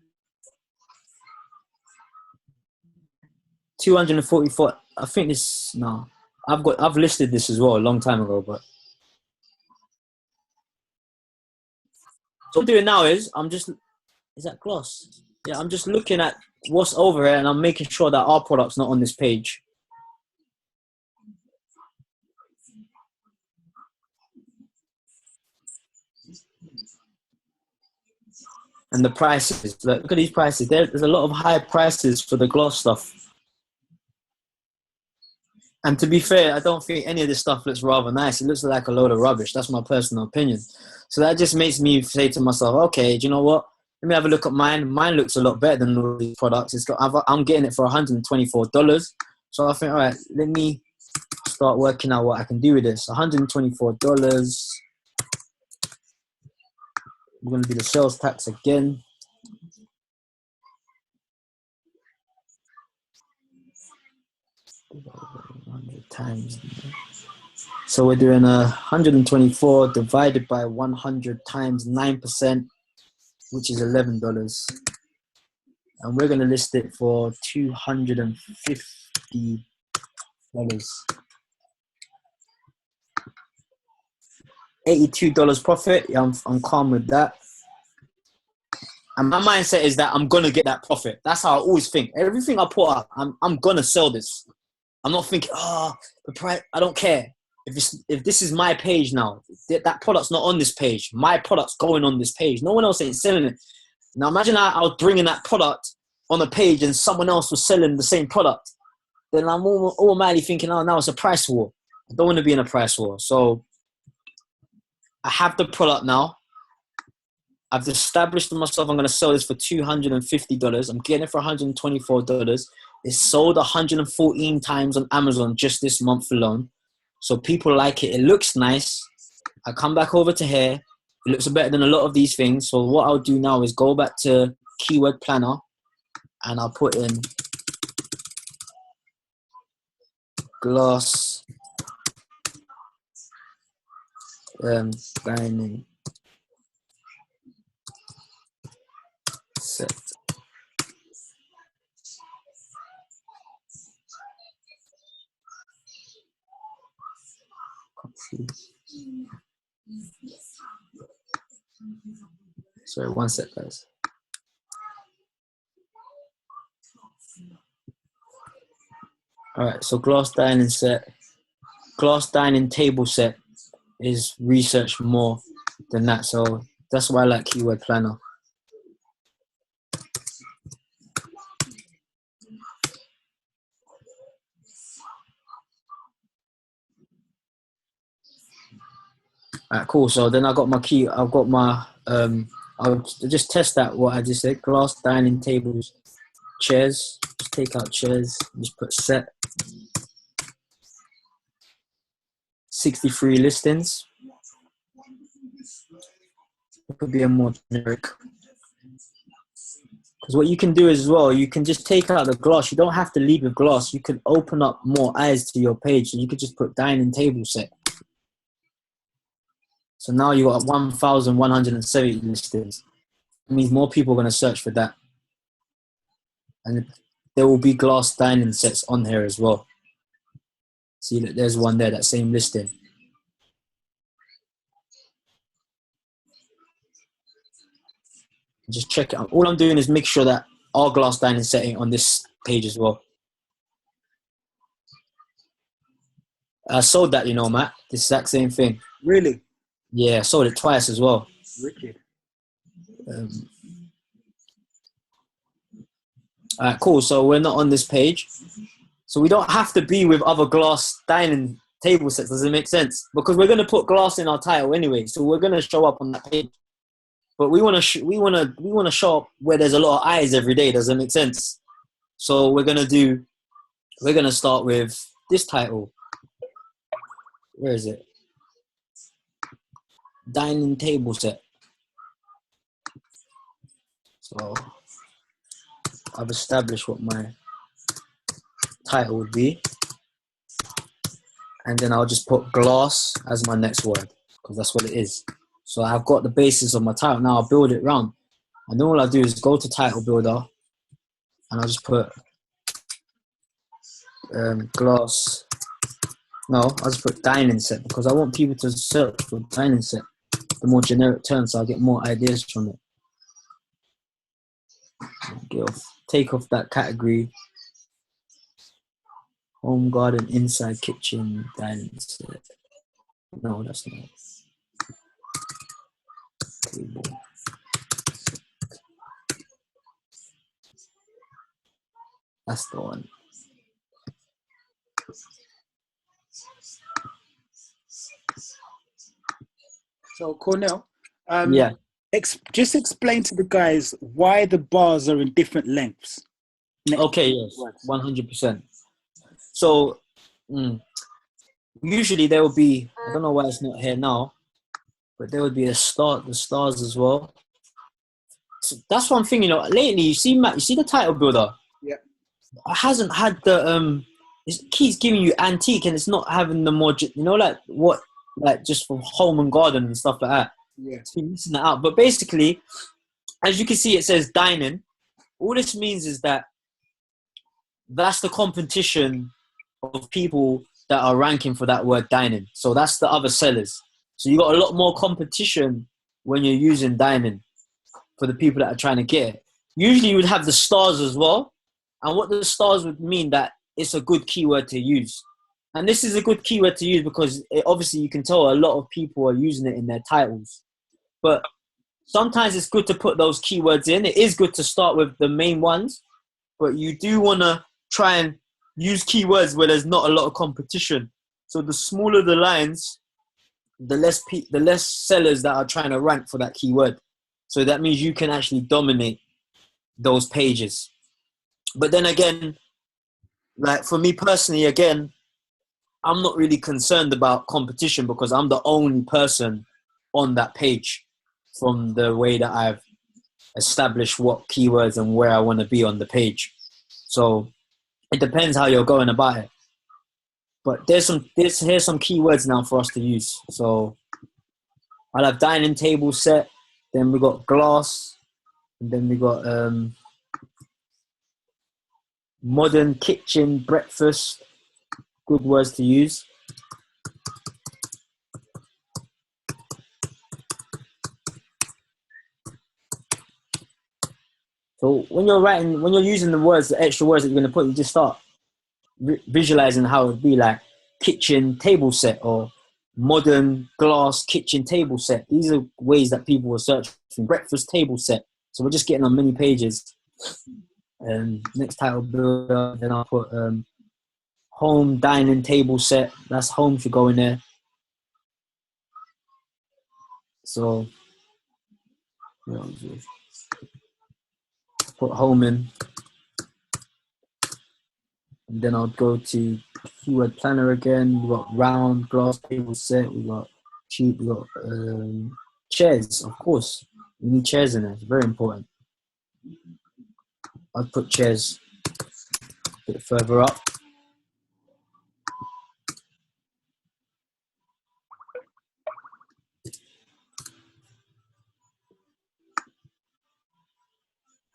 244. I think this, no. I've listed this as well a long time ago, but. So what I'm doing now is, is that gloss? Yeah, I'm just looking at what's over here and I'm making sure that our product's not on this page. And the prices, look at these prices. There's a lot of high prices for the gloss stuff. And to be fair, I don't think any of this stuff looks rather nice. It looks like a load of rubbish. That's my personal opinion. So that just makes me say to myself, okay, do you know what? Let me have a look at mine. Mine looks a lot better than all these products. I'm getting it for $124. So I think, all right, let me start working out what I can do with this. $124. We're going to do the sales tax again. Times. So we're doing 124 divided by 100 times 9%, which is $11. And we're going to list it for $250. $82 profit. Yeah, I'm calm with that. And my mindset is that I'm going to get that profit. That's how I always think. Everything I put up, I'm going to sell this. I'm not thinking, the price, I don't care. If this is my page now, that product's not on this page. My product's going on this page. No one else ain't selling it. Now imagine I was bringing that product on a page and someone else was selling the same product. Then I'm automatically thinking, oh, now it's a price war. I don't want to be in a price war. So I have the product now. I've established to myself I'm going to sell this for $250. I'm getting it for $124. It's sold 114 times on Amazon just this month alone. So people like it. It looks nice. I come back over to here. It looks better than a lot of these things. So what I'll do now is go back to Keyword Planner and I'll put in glass dining set. Sorry, one sec, guys. All right, so glass dining table set is researched more than that. So that's why I like Keyword Planner. All right, cool. So then I've got my I'll just test that, what I just said. Glass, dining tables, chairs. Just take out chairs. Just put set. 63 listings. It could be a more generic. Because what you can do as well, you can just take out the glass. You don't have to leave with glass. You can open up more eyes to your page. So you could just put dining table set. So now you got 1,170 listings. It means more people are going to search for that. And there will be glass dining sets on here as well. See, there's one there, that same listing. Just check it out. All I'm doing is make sure that our glass dining setting on this page as well. I sold that, you know, Matt. The exact same thing. Really? Yeah, I sold it twice as well. Wicked. All right, cool. So we're not on this page. So we don't have to be with other glass dining table sets. Does it make sense? Because we're going to put glass in our title anyway. So we're going to show up on that page. But we want to show up where there's a lot of eyes every day. Does it make sense? So we're going to start with this title. Where is it? Dining table set. So I've established what my title would be. And then I'll just put glass as my next word, because that's what it is. So I've got the basis of my title. Now I'll build it round. And then all I do is go to title builder and I'll just put glass. No, I'll just put dining set, because I want people to search for dining set, the more generic term, so I'll get more ideas from it. Take off that category. Home, garden, inside, kitchen, dining set. No, that's not. Table. That's the one. So Cornell, Yeah. just explain to the guys why the bars are in different lengths. Okay, yes, 100%. So usually there will be, I don't know why it's not here now, but there would be the stars as well. So that's one thing, you know, lately, you see, Matt, you see the title builder? Yeah. It hasn't had the, it keeps giving you antique and it's not having the more, you know, like what, like just for home and garden and stuff like that. Yeah. It's been missing that out. But basically, as you can see, it says dining. All this means is that that's the competition of people that are ranking for that word dining. So that's the other sellers. So you got a lot more competition when you're using dining for the people that are trying to get it. Usually you would have the stars as well. And what the stars would mean that it's a good keyword to use. And this is a good keyword to use because obviously you can tell a lot of people are using it in their titles. But sometimes it's good to put those keywords in. It is good to start with the main ones, but you do want to try and use keywords where there's not a lot of competition. So the smaller the lines, the less sellers that are trying to rank for that keyword. So that means you can actually dominate those pages. But then again, like for me personally, again, I'm not really concerned about competition because I'm the only person on that page from the way that I've established what keywords and where I want to be on the page. So it depends how you're going about it. But here's some keywords now for us to use. So I'll have dining table set, then we got glass, and then we got modern kitchen, breakfast, good words to use. So when you're using the words, the extra words that you're going to put, you just start visualizing how it would be like kitchen table set or modern glass kitchen table set. These are ways that people will search for breakfast table set. So we're just getting on many pages. Next title builder, then I'll put home dining table set. That's home should go in there. So Put home in, and then I'll go to keyword planner again. We got round glass table set. We got cheap. We got chairs, of course. We need chairs in there. It's very important. I'd put chairs a bit further up.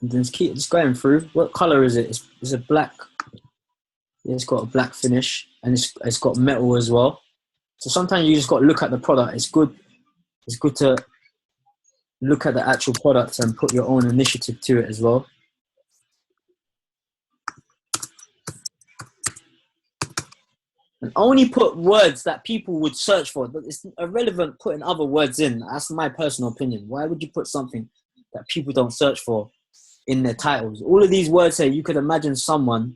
And then keep just going through. What color is it? It's a black. Yeah, it's got a black finish, and it's got metal as well. So sometimes you just got to look at the product. It's good to look at the actual product and put your own initiative to it as well. And only put words that people would search for. But it's irrelevant putting other words in. That's my personal opinion. Why would you put something that people don't search for in their titles? All of these words here, you could imagine someone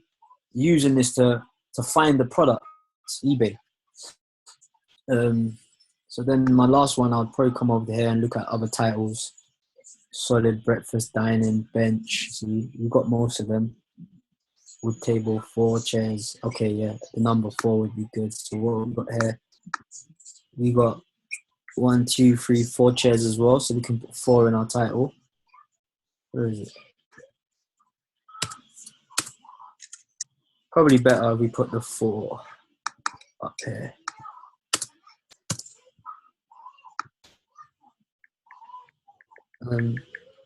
using this to find the product. It's eBay. So then my last one, I'll probably come over here and look at other titles. Solid breakfast, dining, bench. So we've got most of them. Wood table, 4 chairs. Okay, yeah, the number 4 would be good. So what we got here? We got 1, 2, 3, 4 chairs as well. So we can put 4 in our title. Where is it? Probably better we put the 4 up here.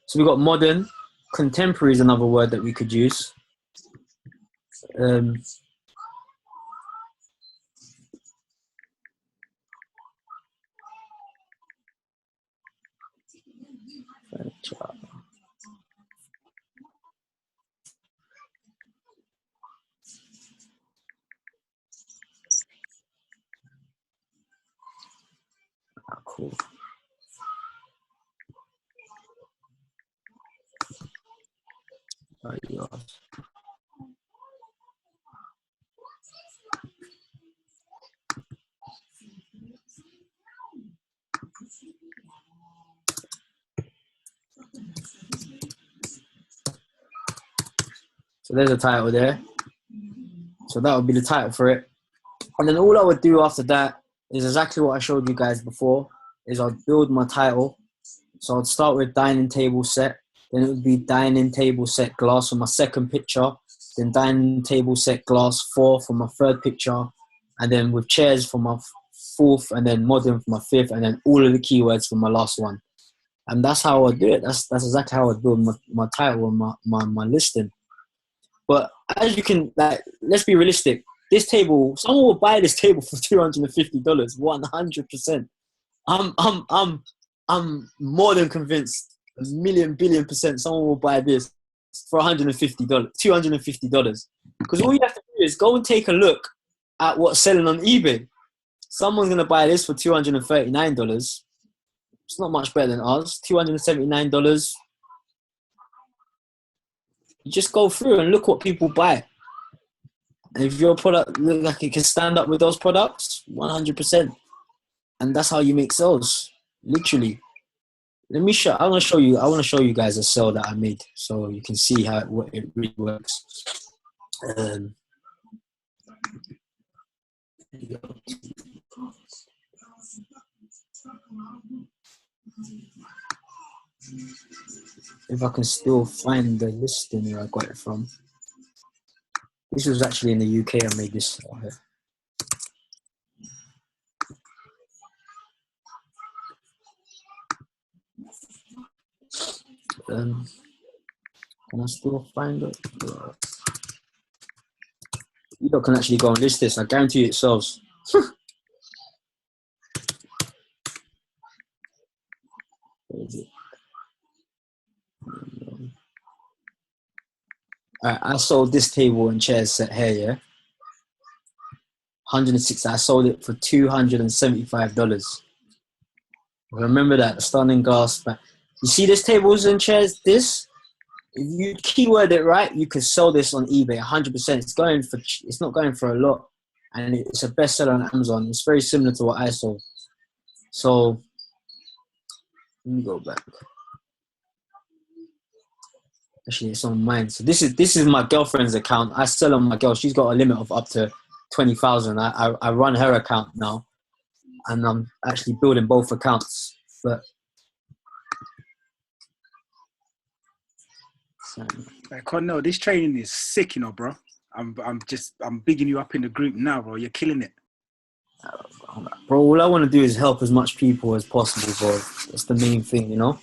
So we got modern. Contemporary is another word that we could use. Cool. So there's a title there. So that would be the title for it. And then all I would do after that is exactly what I showed you guys before, is I'd build my title. So I'd start with dining table set. Then it would be dining table set glass for my second picture. Then dining table set glass 4 for my third picture. And then with chairs for my fourth, and then modern for my fifth, and then all of the keywords for my last one. And that's how I do it. That's exactly how I build my title and my listing. But as you can, like, let's be realistic. This table, someone will buy this table for $250, 100%. I'm more than convinced, a million billion percent, someone will buy this for $150, $250. Because all you have to do is go and take a look at what's selling on eBay. Someone's gonna buy this for $239. It's not much better than ours. $279. You just go through and look what people buy. And if your product looks like it can stand up with those products, 100%. And that's how you make sales, literally. Let me show. I want to show you guys a sale that I made, so you can see how it really works. If I can still find the listing where I got it from. This was actually in the UK. I made this. Can I still find it? You lot can actually go and list this. I guarantee it sells. Where is it? Alright, I sold this table and chairs set here, yeah. 160. I sold it for $275. Remember that stunning glass. You see this tables and chairs? This, if you keyword it right, you could sell this on eBay 100%. It's not going for a lot, and it's a bestseller on Amazon. It's very similar to what I sold. So let me go back. Actually, it's on mine. So this is my girlfriend's account. I sell on my girl. She's got a limit of up to 20,000. I run her account now, and I'm actually building both accounts. But so, Hey, Cornell, this training is sick, you know, bro. I'm bigging you up in the group now, bro. You're killing it. bro, all I want to do is help as much people as possible, bro. That's the main thing, you know.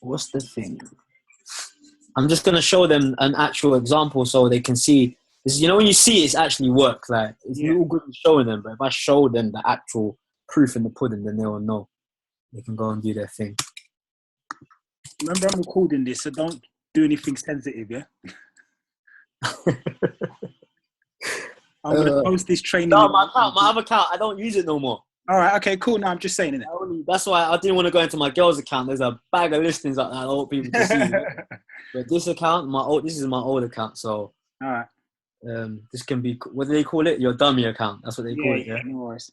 What's the thing? I'm just gonna show them an actual example so they can see. This, you know, when you see it's actually work. Like it's all good in showing them, but if I show them the actual proof in the pudding, then they will know. They can go and do their thing. Remember, I'm recording this, so don't do anything sensitive, yeah? I'm going to post this training. No, my other account, I don't use it no more. All right, okay, cool. No, I'm just saying it. That's why I didn't want to go into my girl's account. There's a bag of listings that I want people to see. But this account, this is my old account, so... All right. This can be... What do they call it? Your dummy account. That's what they call it, yeah? No worries.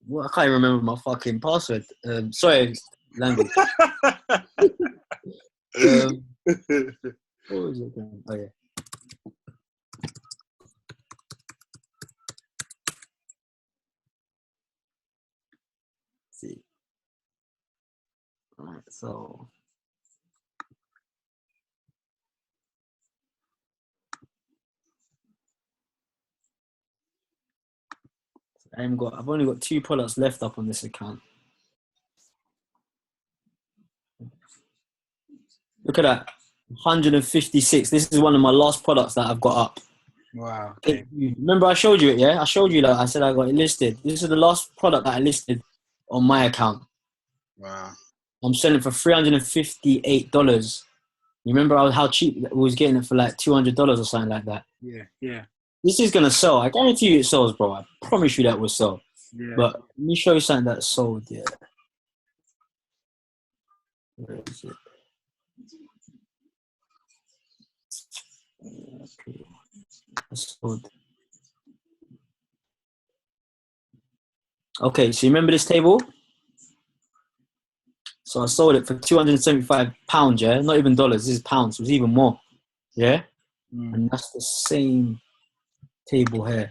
Well, I can't even remember my fucking password. Sorry, language. What was it again? Oh, yeah. Let's see. All right, so... I've only got 2 products left up on this account. Look at that, 156. This is one of my last products that I've got up. Wow. Okay. Remember I showed you it, yeah? I showed you that. I said I got it listed. This is the last product that I listed on my account. Wow. I'm selling for $358. You remember how cheap we was getting it for like $200 or something like that? Yeah. This is going to sell. I guarantee you it sells, bro. I promise you that will sell. Yeah. But let me show you something that sold, yeah. Where is it? Okay. Sold. Okay, so you remember this table? So I sold it for £275, yeah? Not even dollars, this is pounds. It was even more, yeah? And that's the same table here.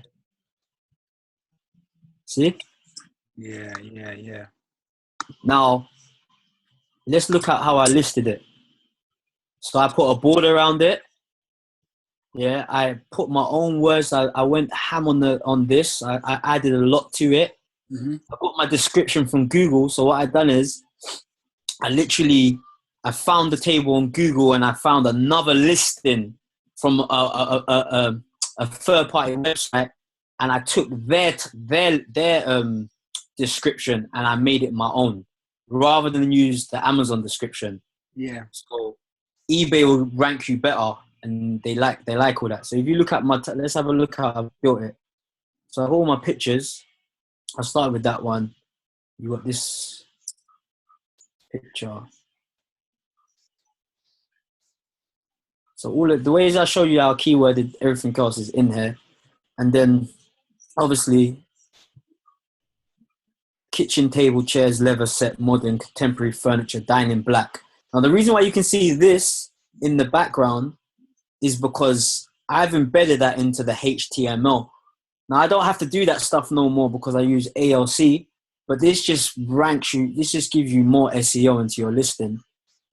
See? Yeah. Now, let's look at how I listed it. So I put a border around it. Yeah, I put my own words. I went ham on this. I added a lot to it. Mm-hmm. I got my description from Google. So what I've done is I found the table on Google and I found another listing from a third-party website, and I took their description and I made it my own rather than use the Amazon description. Yeah. So eBay will rank you better, and they like all that. So if you look at let's have a look how I built it. So I have all my pictures. I'll start with that one. You got this picture. So the ways I show you how keyworded everything else is in here. And then obviously kitchen table, chairs, leather set, modern, contemporary furniture, dining black. Now the reason why you can see this in the background is because I've embedded that into the HTML. Now I don't have to do that stuff no more because I use ALC, but this just ranks you, this just gives you more SEO into your listing.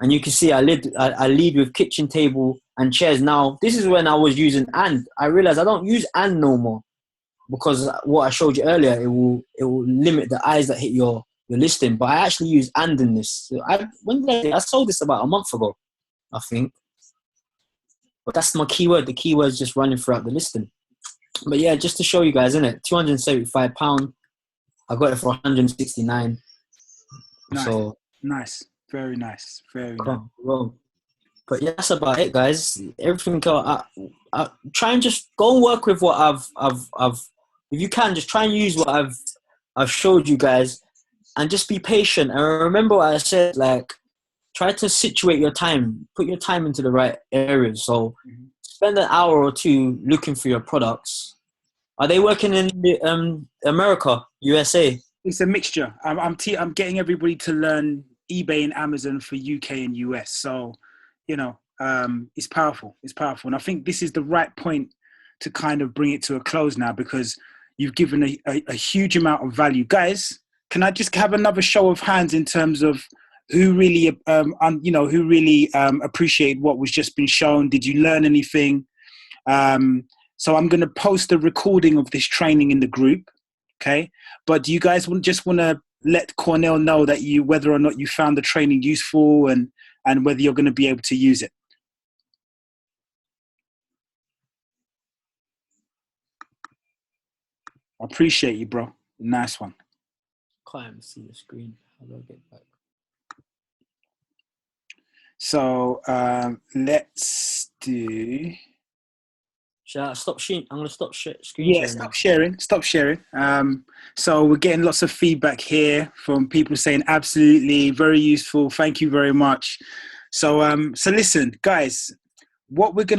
And you can see I lead with kitchen table and chairs. Now, this is when I was using and. I realized I don't use and no more because what I showed you earlier, it will limit the eyes that hit your listing. But I actually use and in this. So I sold this about a month ago, I think. But that's my keyword. The keyword's just running throughout the listing. But yeah, just to show you guys, innit? £275. I got it for $169. Nice. So nice. Very nice. Very nice. Well, but yeah, that's about it, guys. Everything. I try and just go and work with what I've. If you can, just try and use what I've showed you guys, and just be patient. And remember what I said. Like, try to situate your time. Put your time into the right areas. So, spend an hour or two looking for your products. Are they working in America, USA? It's a mixture. I'm getting everybody to learn eBay and Amazon for UK and US. So, you know, it's powerful. It's powerful. And I think this is the right point to kind of bring it to a close now, because you've given a huge amount of value. Guys, can I just have another show of hands in terms of who really, appreciate what was just been shown? Did you learn anything? So I'm going to post a recording of this training in the group. Okay. But do you guys just want to let Cornell know that whether or not you found the training useful and whether you're going to be able to use it? I appreciate you, bro. Nice one. Can't even see the screen. How do I get back? So let's do. Shall I stop sharing? I'm going to stop screen Yeah, sharing. stop sharing. So we're getting lots of feedback here from people saying absolutely, very useful. Thank you very much. So listen, guys, what we're going to